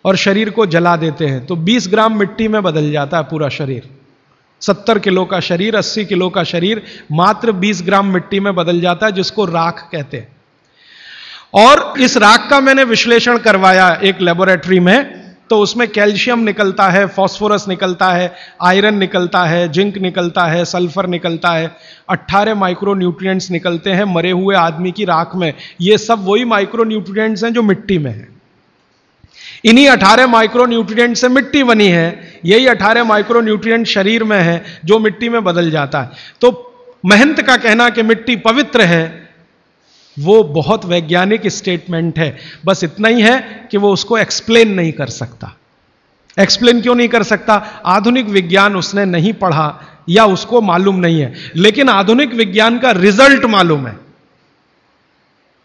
और शरीर को जला देते हैं तो 20 ग्राम मिट्टी में बदल जाता है पूरा शरीर। 70 किलो का शरीर, 80 किलो का शरीर मात्र 20 ग्राम मिट्टी में बदल जाता है, जिसको राख कहते हैं। और इस राख का मैंने विश्लेषण करवाया एक लेबोरेटरी में, तो उसमें कैल्शियम निकलता है, फास्फोरस निकलता है, आयरन निकलता है, जिंक निकलता है, सल्फर निकलता है, 18 माइक्रो न्यूट्रिएंट्स निकलते हैं मरे हुए आदमी की राख में। ये सब वही माइक्रो न्यूट्रिएंट्स हैं जो मिट्टी में है। इन्हीं 18 माइक्रो न्यूट्रिएंट से मिट्टी बनी है, यही 18 माइक्रो न्यूट्रिएंट शरीर में है जो मिट्टी में बदल जाता है। तो महंत का कहना कि मिट्टी पवित्र है, वो बहुत वैज्ञानिक स्टेटमेंट है। बस इतना ही है कि वो उसको एक्सप्लेन नहीं कर सकता। एक्सप्लेन क्यों नहीं कर सकता? आधुनिक विज्ञान उसने नहीं पढ़ा या उसको मालूम नहीं है। लेकिन आधुनिक विज्ञान का रिजल्ट मालूम है,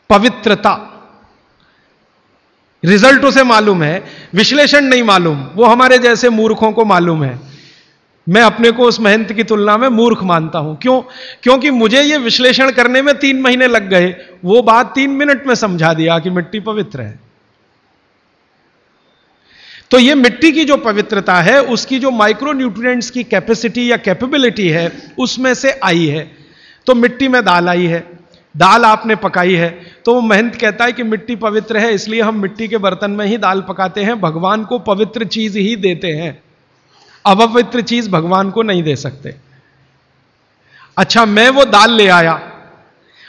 पवित्रता, रिजल्ट उसे मालूम है, विश्लेषण नहीं मालूम। वो हमारे जैसे मूर्खों को मालूम है। मैं अपने को उस महंत की तुलना में मूर्ख मानता हूं। क्यों? क्योंकि मुझे यह विश्लेषण करने में 3 महीने लग गए, वो बात 3 मिनट में समझा दिया कि मिट्टी पवित्र है। तो ये मिट्टी की जो पवित्रता है, उसकी जो माइक्रो न्यूट्रिएंट्स की कैपेसिटी या कैपेबिलिटी है, उसमें से आई है। तो मिट्टी में दाल आई है, दाल आपने पकाई है, तो वो महंत कहता है कि मिट्टी पवित्र है, इसलिए हम मिट्टी के बर्तन में ही दाल पकाते हैं, भगवान को पवित्र चीज ही देते हैं, अपवित्र चीज भगवान को नहीं दे सकते। अच्छा, मैं वो दाल ले आया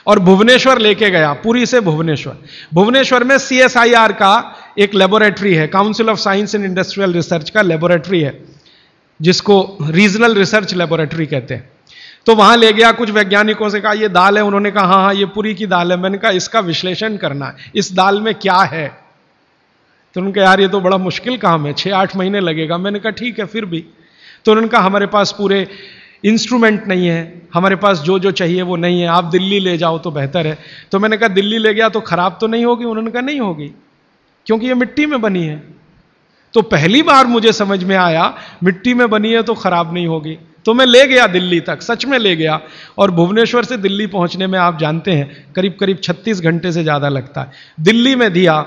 और भुवनेश्वर लेके गया, पुरी से भुवनेश्वर। भुवनेश्वर में CSIR का एक लेबोरेटरी है, council of science and industrial research का लेबोरेटरी है, जिसको रीजनल रिसर्च लेबोरेटरी कहते हैं। तो वहां ले गया, कुछ वैज्ञानिकों से कहा ये दाल है, उन्होंने कहा हाँ हाँ ये पुरी की दाल है। मैंने कहा इसका विश्लेषण करना है, इस दाल में क्या है। तो उन्होंने कहा यार ये तो बड़ा मुश्किल काम है, 6-8 महीने लगेगा। मैंने कहा ठीक है फिर भी। तो उन्होंने कहा हमारे पास पूरे इंस्ट्रूमेंट नहीं है, हमारे पास जो जो चाहिए वो नहीं है, आप दिल्ली ले जाओ तो बेहतर है। तो मैंने कहा दिल्ली ले गया तो खराब तो नहीं होगी? उन्होंने कहा नहीं होगी, क्योंकि ये मिट्टी में बनी है। तो पहली बार मुझे समझ में आया मिट्टी में बनी है तो खराब नहीं होगी। तो मैं ले गया दिल्ली तक, सच में ले गया, और भुवनेश्वर से दिल्ली पहुंचने में आप जानते हैं करीब करीब 36 घंटे से ज्यादा लगता है। दिल्ली में दिया,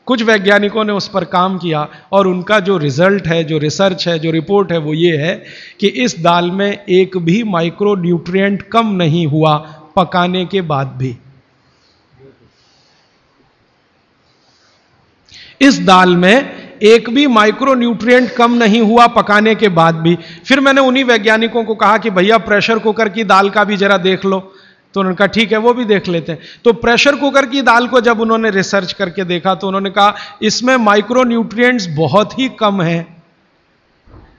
कुछ वैज्ञानिकों ने उस पर काम किया, और उनका जो रिजल्ट है, जो रिसर्च है, जो रिपोर्ट है, वो ये है कि इस दाल में एक भी माइक्रो न्यूट्रिएंट कम नहीं हुआ पकाने के बाद भी। इस दाल में एक भी माइक्रो न्यूट्रिएंट कम नहीं हुआ पकाने के बाद भी। फिर मैंने उन्हीं वैज्ञानिकों को कहा कि भैया प्रेशर कुकर की दाल का भी जरा देख लो। तो उन्होंने कहा ठीक है वो भी देख लेते हैं। तो प्रेशर कुकर की दाल को जब उन्होंने रिसर्च करके देखा तो उन्होंने कहा इसमें माइक्रो न्यूट्रिएंट्स बहुत ही कम हैं।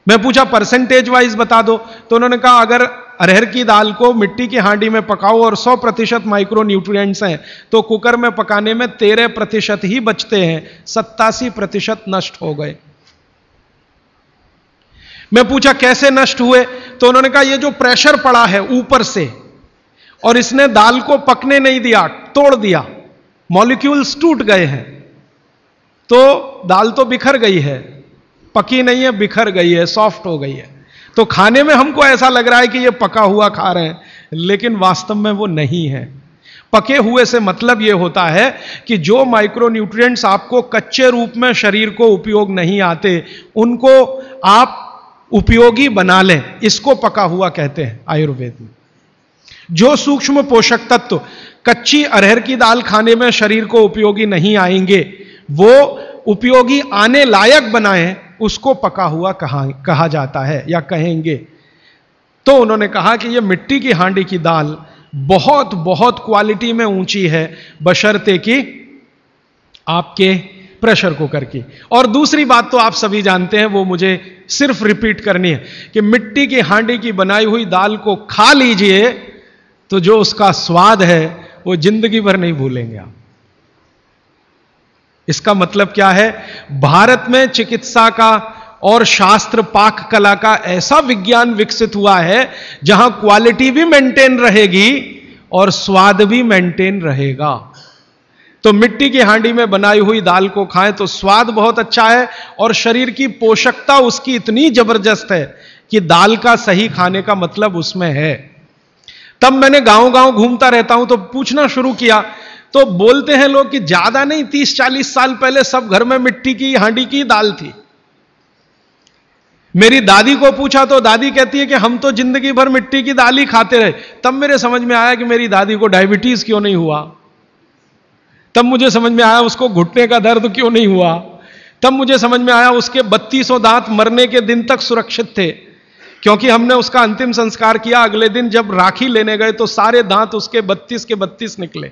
मैं पूछा परसेंटेज वाइज बता दो, तो उन्होंने कहा अगर अरहर की दाल को मिट्टी की हांडी में पकाओ और 100% माइक्रो न्यूट्रिएंट्स हैं, तो कुकर में पकाने में 13% ही बचते हैं, 87% नष्ट हो गए। मैं पूछा कैसे नष्ट हुए, तो उन्होंने कहा ये जो प्रेशर पड़ा है ऊपर से और इसने दाल को पकने नहीं दिया, तोड़ दिया, मॉलिक्यूल्स टूट गए हैं, तो दाल तो बिखर गई है, पकी नहीं है, बिखर गई है, सॉफ्ट हो गई है। तो खाने में हमको ऐसा लग रहा है कि ये पका हुआ खा रहे हैं, लेकिन वास्तव में वो नहीं है। पके हुए से मतलब ये होता है कि जो माइक्रो न्यूट्रिएंट्स आपको कच्चे रूप में शरीर को उपयोग नहीं आते, उनको आप उपयोगी बना लें, इसको पका हुआ कहते हैं आयुर्वेद में। जो सूक्ष्म पोषक तत्व कच्ची अरहर की दाल खाने में शरीर को उपयोगी नहीं आएंगे, वो उपयोगी आने लायक बनाएं, उसको पका हुआ कहा जाता है या कहेंगे। तो उन्होंने कहा कि ये मिट्टी की हांडी की दाल बहुत बहुत क्वालिटी में ऊंची है, बशर्ते कि आपके प्रेशर कुकर की। और दूसरी बात तो आप सभी जानते हैं, वो मुझे सिर्फ रिपीट करनी है कि मिट्टी की हांडी की बनाई हुई दाल को खा लीजिए तो जो उसका स्वाद है वो जिंदगी भर नहीं भूलेंगे आप। इसका मतलब क्या है, भारत में चिकित्सा का और शास्त्र पाक कला का ऐसा विज्ञान विकसित हुआ है जहां क्वालिटी भी मेंटेन रहेगी और स्वाद भी मेंटेन रहेगा। तो मिट्टी की हांडी में बनाई हुई दाल को खाएं तो स्वाद बहुत अच्छा है और शरीर की पोषकता उसकी इतनी जबरदस्त है कि दाल का सही खाने का मतलब उसमें है। तब मैंने गांव गांव घूमता रहता हूं तो पूछना शुरू किया, तो बोलते हैं लोग कि ज्यादा नहीं, 30-40 साल पहले सब घर में मिट्टी की हांडी की दाल थी। मेरी दादी को पूछा तो दादी कहती है कि हम तो जिंदगी भर मिट्टी की दाल ही खाते रहे। तब मेरे समझ में आया कि मेरी दादी को डायबिटीज क्यों नहीं हुआ। तब मुझे समझ में आया उसको घुटने का दर्द क्यों नहीं हुआ। तब मुझे समझ में आया उसके 3200 दांत मरने के दिन तक सुरक्षित थे, क्योंकि हमने उसका अंतिम संस्कार किया। अगले दिन जब राखी लेने गए तो सारे दांत उसके 32 के 32 निकले।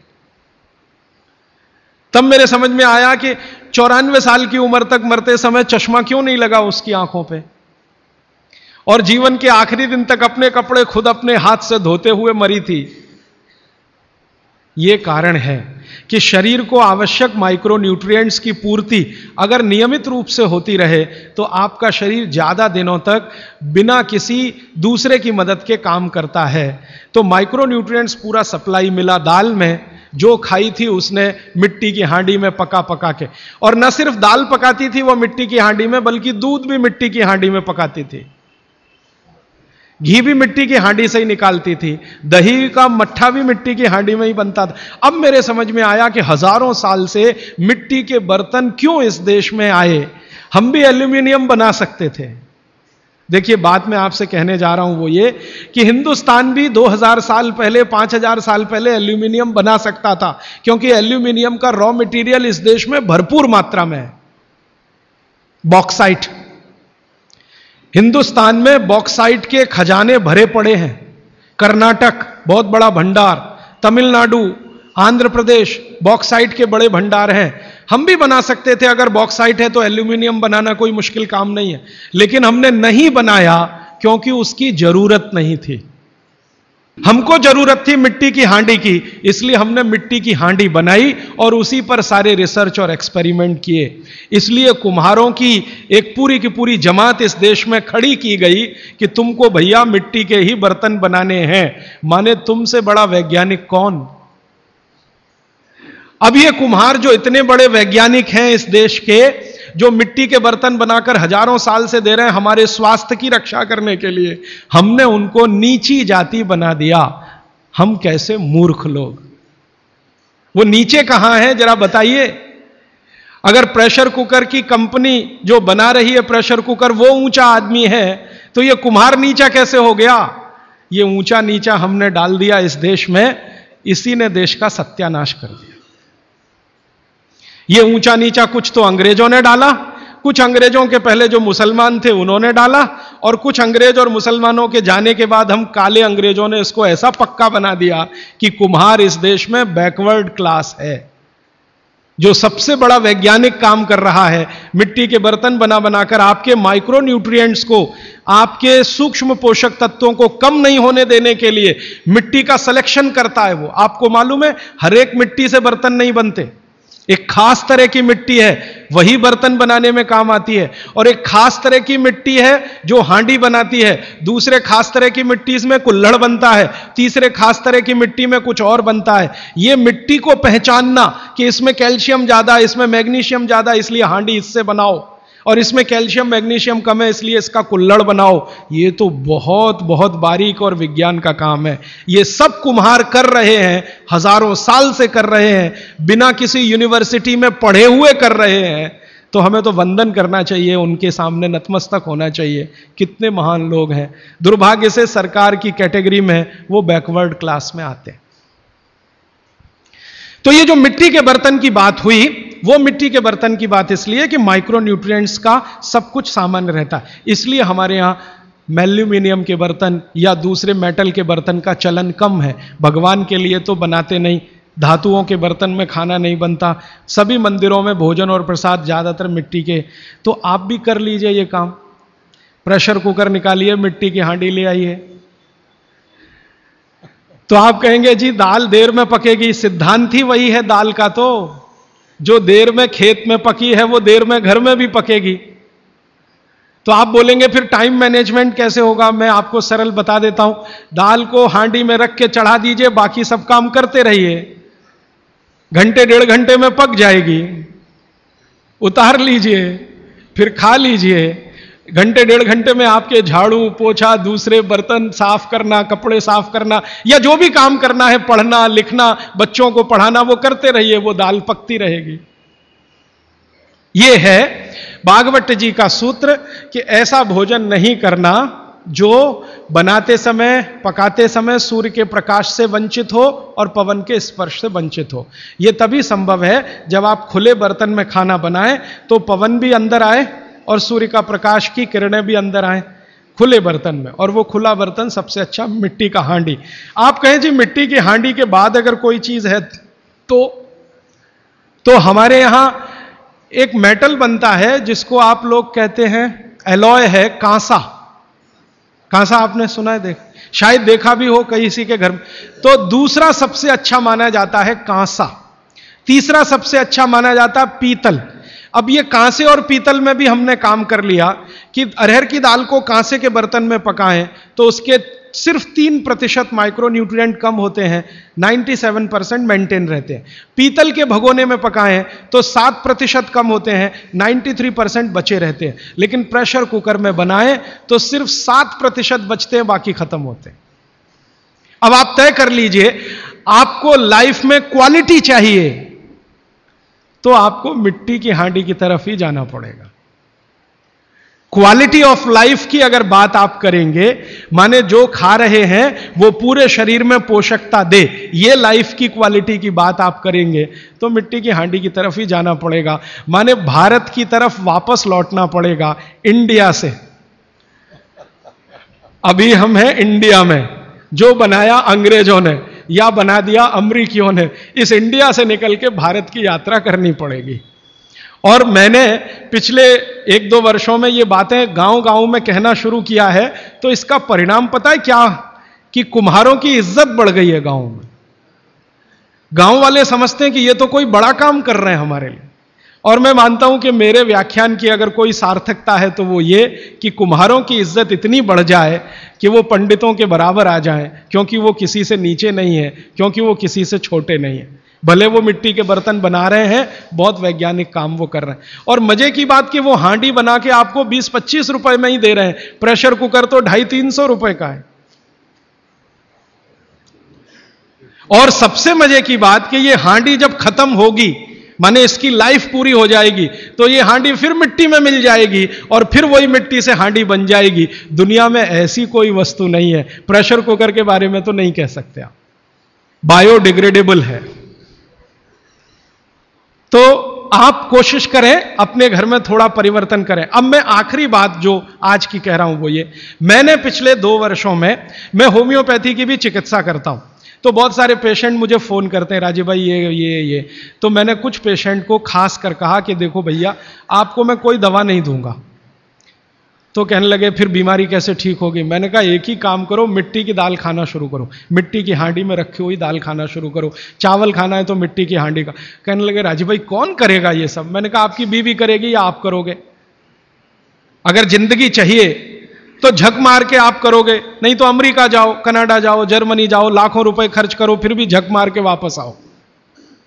तब मेरे समझ में आया कि 94 साल की उम्र तक मरते समय चश्मा क्यों नहीं लगा उसकी आंखों पे, और जीवन के आखिरी दिन तक अपने कपड़े खुद अपने हाथ से धोते हुए मरी थी। यह कारण है कि शरीर को आवश्यक माइक्रो न्यूट्रिएंट्स की पूर्ति अगर नियमित रूप से होती रहे तो आपका शरीर ज्यादा दिनों तक बिना किसी दूसरे की मदद के काम करता है। तो माइक्रो न्यूट्रिएंट्स पूरा सप्लाई मिला दाल में, जो खाई थी उसने मिट्टी की हांडी में पका पका के। और न सिर्फ दाल पकाती थी वो मिट्टी की हांडी में, बल्कि दूध भी मिट्टी की हांडी में पकाती थी, घी भी मिट्टी की हांडी से ही निकालती थी, दही का मट्ठा भी मिट्टी की हांडी में ही बनता था। अब मेरे समझ में आया कि हजारों साल से मिट्टी के बर्तन क्यों इस देश में आए, हम भी एल्यूमिनियम बना सकते थे। देखिए, बात मैं आपसे कहने जा रहा हूं वो ये कि हिंदुस्तान भी 2000 साल पहले, 5000 साल पहले एल्यूमिनियम बना सकता था, क्योंकि एल्यूमिनियम का रॉ मटेरियल इस देश में भरपूर मात्रा में है। बॉक्साइट, हिंदुस्तान में बॉक्साइट के खजाने भरे पड़े हैं। कर्नाटक बहुत बड़ा भंडार, तमिलनाडु, आंध्र प्रदेश बॉक्साइट के बड़े भंडार हैं। हम भी बना सकते थे, अगर बॉक्साइट है तो एल्यूमिनियम बनाना कोई मुश्किल काम नहीं है, लेकिन हमने नहीं बनाया क्योंकि उसकी जरूरत नहीं थी। हमको जरूरत थी मिट्टी की हांडी की, इसलिए हमने मिट्टी की हांडी बनाई और उसी पर सारे रिसर्च और एक्सपेरिमेंट किए। इसलिए कुम्हारों की एक पूरी की पूरी जमात इस देश में खड़ी की गई कि तुमको भैया मिट्टी के ही बर्तन बनाने हैं। माने तुमसे बड़ा वैज्ञानिक कौन? अब ये कुम्हार जो इतने बड़े वैज्ञानिक हैं इस देश के, जो मिट्टी के बर्तन बनाकर हजारों साल से दे रहे हैं हमारे स्वास्थ्य की रक्षा करने के लिए, हमने उनको नीची जाति बना दिया। हम कैसे मूर्ख लोग! वो नीचे कहां है जरा बताइए। अगर प्रेशर कुकर की कंपनी जो बना रही है प्रेशर कुकर वो ऊंचा आदमी है, तो ये कुम्हार नीचा कैसे हो गया? ये ऊंचा नीचा हमने डाल दिया इस देश में, इसी ने देश का सत्यानाश कर दिया। ये ऊंचा नीचा कुछ तो अंग्रेजों ने डाला, कुछ अंग्रेजों के पहले जो मुसलमान थे उन्होंने डाला, और कुछ अंग्रेज और मुसलमानों के जाने के बाद हम काले अंग्रेजों ने इसको ऐसा पक्का बना दिया कि कुम्हार इस देश में बैकवर्ड क्लास है। जो सबसे बड़ा वैज्ञानिक काम कर रहा है मिट्टी के बर्तन बना बनाकर आपके माइक्रो न्यूट्रिएंट्स को, आपके सूक्ष्म पोषक तत्वों को कम नहीं होने देने के लिए मिट्टी का सिलेक्शन करता है वो। आपको मालूम है हर एक मिट्टी से बर्तन नहीं बनते। एक खास तरह की मिट्टी है वही बर्तन बनाने में काम आती है, और एक खास तरह की मिट्टी है जो हांडी बनाती है, दूसरे खास तरह की मिट्टी इसमें कुल्हड़ बनता है, तीसरे खास तरह की मिट्टी में कुछ और बनता है। यह मिट्टी को पहचानना कि इसमें कैल्शियम ज्यादा, इसमें मैग्नीशियम ज्यादा, इसलिए हांडी इससे बनाओ, और इसमें कैल्शियम मैग्नीशियम कम है इसलिए इसका कुल्हड़ बनाओ, ये तो बहुत बहुत बारीक और विज्ञान का काम है। ये सब कुम्हार कर रहे हैं, हजारों साल से कर रहे हैं, बिना किसी यूनिवर्सिटी में पढ़े हुए कर रहे हैं। तो हमें तो वंदन करना चाहिए, उनके सामने नतमस्तक होना चाहिए। कितने महान लोग हैं। दुर्भाग्य से सरकार की कैटेगरी में वो बैकवर्ड क्लास में आते हैं। तो ये जो मिट्टी के बर्तन की बात हुई, वो मिट्टी के बर्तन की बात इसलिए कि माइक्रो न्यूट्रिएंट्स का सब कुछ सामान्य रहता है, इसलिए हमारे यहां एल्यूमिनियम के बर्तन या दूसरे मेटल के बर्तन का चलन कम है। भगवान के लिए तो बनाते नहीं, धातुओं के बर्तन में खाना नहीं बनता, सभी मंदिरों में भोजन और प्रसाद ज्यादातर मिट्टी के। तो आप भी कर लीजिए ये काम, प्रेशर कुकर निकालिए, मिट्टी की हांडी ले आइए। तो आप कहेंगे जी दाल देर में पकेगी, सिद्धांत ही वही है दाल का, तो जो देर में खेत में पकी है वो देर में घर में भी पकेगी। तो आप बोलेंगे फिर टाइम मैनेजमेंट कैसे होगा? मैं आपको सरल बता देता हूं, दाल को हांडी में रख के चढ़ा दीजिए, बाकी सब काम करते रहिए, घंटे डेढ़ घंटे में पक जाएगी, उतार लीजिए, फिर खा लीजिए। घंटे डेढ़ घंटे में आपके झाड़ू पोछा, दूसरे बर्तन साफ करना, कपड़े साफ करना, या जो भी काम करना है, पढ़ना लिखना, बच्चों को पढ़ाना, वो करते रहिए, वो दाल पकती रहेगी। ये है भागवत जी का सूत्र कि ऐसा भोजन नहीं करना जो बनाते समय, पकाते समय सूर्य के प्रकाश से वंचित हो और पवन के स्पर्श से वंचित हो। यह तभी संभव है जब आप खुले बर्तन में खाना बनाएं तो पवन भी अंदर आए और सूर्य का प्रकाश की किरणें भी अंदर आए खुले बर्तन में। और वो खुला बर्तन सबसे अच्छा मिट्टी का हांडी। आप कहें जी मिट्टी की हांडी के बाद अगर कोई चीज है तो हमारे यहां एक मेटल बनता है जिसको आप लोग कहते हैं एलॉय है, कांसा। कांसा आपने सुना है, शायद देखा भी हो किसी के घर में। तो दूसरा सबसे अच्छा माना जाता है कांसा, तीसरा सबसे अच्छा माना जाता है पीतल। अब ये कांसे और पीतल में भी हमने काम कर लिया कि अरहर की दाल को कांसे के बर्तन में पकाएं तो उसके सिर्फ 3% माइक्रो न्यूट्रिएंट कम होते हैं, 97% मेंटेन रहते हैं। पीतल के भगोने में पकाएं तो 7% कम होते हैं, 93% बचे रहते हैं। लेकिन प्रेशर कुकर में बनाएं तो सिर्फ 7% बचते हैं, बाकी खत्म होते हैं। अब आप तय कर लीजिए, आपको लाइफ में क्वालिटी चाहिए तो आपको मिट्टी की हांडी की तरफ ही जाना पड़ेगा। क्वालिटी ऑफ लाइफ की अगर बात आप करेंगे, माने जो खा रहे हैं वो पूरे शरीर में पोषकता दे, ये लाइफ की क्वालिटी की बात आप करेंगे, तो मिट्टी की हांडी की तरफ ही जाना पड़ेगा। माने भारत की तरफ वापस लौटना पड़ेगा, इंडिया से। अभी हम हैं इंडिया में, जो बनाया अंग्रेजों ने या बना दिया अमरीकियों ने, इस इंडिया से निकल के भारत की यात्रा करनी पड़ेगी। और मैंने पिछले 1-2 वर्षों में ये बातें गांव-गांव में कहना शुरू किया है, तो इसका परिणाम पता है क्या, कि कुम्हारों की इज्जत बढ़ गई है गांव में। गांव वाले समझते हैं कि ये तो कोई बड़ा काम कर रहे हैं हमारे लिए। और मैं मानता हूं कि मेरे व्याख्यान की अगर कोई सार्थकता है तो वो ये कि कुम्हारों की इज्जत इतनी बढ़ जाए कि वो पंडितों के बराबर आ जाएं, क्योंकि वो किसी से नीचे नहीं है, क्योंकि वो किसी से छोटे नहीं है। भले वो मिट्टी के बर्तन बना रहे हैं, बहुत वैज्ञानिक काम वो कर रहे हैं। और मजे की बात कि वो हांडी बना के आपको 20-25 रुपए में ही दे रहे हैं, प्रेशर कुकर तो 250-300 रुपए का है। और सबसे मजे की बात कि ये हांडी जब खत्म होगी, माने इसकी लाइफ पूरी हो जाएगी, तो ये हांडी फिर मिट्टी में मिल जाएगी और फिर वही मिट्टी से हांडी बन जाएगी। दुनिया में ऐसी कोई वस्तु नहीं है। प्रेशर कुकर के बारे में तो नहीं कह सकते आप, बायोडिग्रेडेबल है। तो आप कोशिश करें अपने घर में थोड़ा परिवर्तन करें। अब मैं आखिरी बात जो आज की कह रहा हूं वो ये, मैंने पिछले 2 वर्षों में मैं होम्योपैथी की भी चिकित्सा करता हूं, तो बहुत सारे पेशेंट मुझे फोन करते हैं, राजीव भाई ये। तो मैंने कुछ पेशेंट को खास कर कहा कि देखो भैया, आपको मैं कोई दवा नहीं दूंगा। तो कहने लगे फिर बीमारी कैसे ठीक होगी? मैंने कहा एक ही काम करो, मिट्टी की दाल खाना शुरू करो, मिट्टी की हांडी में रखी हुई दाल खाना शुरू करो। चावल खाना है तो मिट्टी की हांडी का। कहने लगे राजीव भाई कौन करेगा ये सब? मैंने कहा आपकी बीवी करेगी या आप करोगे? अगर जिंदगी चाहिए तो झक मार के आप करोगे, नहीं तो अमेरिका जाओ, कनाडा जाओ, जर्मनी जाओ, लाखों रुपए खर्च करो, फिर भी झक मार के वापस आओ,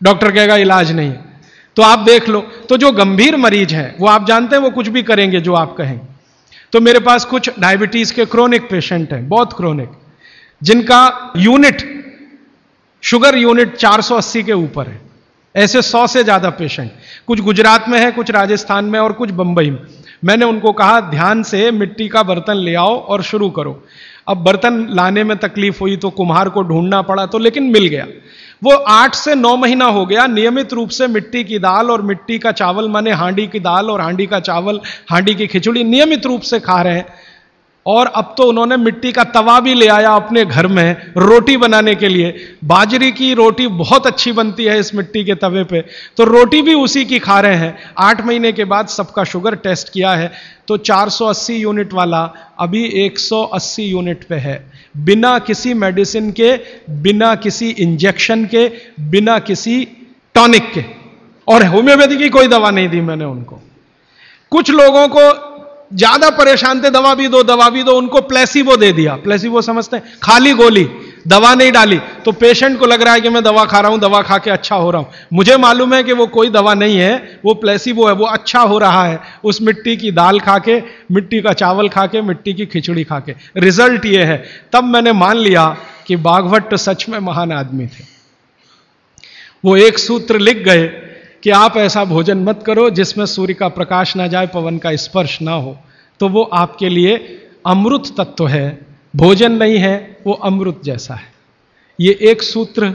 डॉक्टर कहेगा इलाज नहीं है। तो आप देख लो, तो जो गंभीर मरीज हैं वो आप जानते हैं वो कुछ भी करेंगे जो आप कहें। तो मेरे पास कुछ डायबिटीज के क्रोनिक पेशेंट हैं, बहुत क्रोनिक, जिनका यूनिट, शुगर यूनिट 480 के ऊपर है। ऐसे 100 से ज्यादा पेशेंट, कुछ गुजरात में है, कुछ राजस्थान में और कुछ बंबई में। मैंने उनको कहा ध्यान से मिट्टी का बर्तन ले आओ और शुरू करो। अब बर्तन लाने में तकलीफ हुई तो कुम्हार को ढूंढना पड़ा, तो लेकिन मिल गया। वो 8 से 9 महीना हो गया नियमित रूप से मिट्टी की दाल और मिट्टी का चावल, माने हांडी की दाल और हांडी का चावल, हांडी की खिचड़ी नियमित रूप से खा रहे हैं। और अब तो उन्होंने मिट्टी का तवा भी ले आया अपने घर में रोटी बनाने के लिए। बाजरे की रोटी बहुत अच्छी बनती है इस मिट्टी के तवे पे, तो रोटी भी उसी की खा रहे हैं। 8 महीने के बाद सबका शुगर टेस्ट किया है तो 480 यूनिट वाला अभी 180 यूनिट पे है, बिना किसी मेडिसिन के, बिना किसी इंजेक्शन के, बिना किसी टॉनिक के। और होम्योपैथी की कोई दवा नहीं दी मैंने उनको। कुछ लोगों को ज्यादा परेशान थे, दवा भी दो, उनको प्लेसिबो दे दिया। प्लेसिबो समझते हैं? खाली गोली, दवा नहीं डाली। तो पेशेंट को लग रहा है कि मैं दवा खा रहा हूं, दवा खा के अच्छा हो रहा हूं। मुझे मालूम है कि वो कोई दवा नहीं है, वो प्लेसिबो है, वो अच्छा हो रहा है उस मिट्टी की दाल खा के, मिट्टी का चावल खा के, मिट्टी की खिचड़ी खा के। रिजल्ट ये है। तब मैंने मान लिया कि बाघभट्ट सच में महान आदमी थे। वो एक सूत्र लिख गए कि आप ऐसा भोजन मत करो जिसमें सूर्य का प्रकाश ना जाए, पवन का स्पर्श ना हो, तो वो आपके लिए अमृत तत्व है। भोजन नहीं है, वो अमृत जैसा है। ये एक सूत्र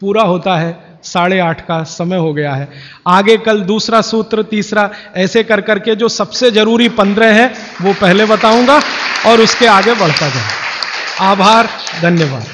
पूरा होता है, 8:30 का समय हो गया है। आगे कल दूसरा सूत्र, तीसरा, ऐसे कर करके जो सबसे जरूरी 15 है वो पहले बताऊंगा और उसके आगे बढ़ता जाए। आभार, धन्यवाद।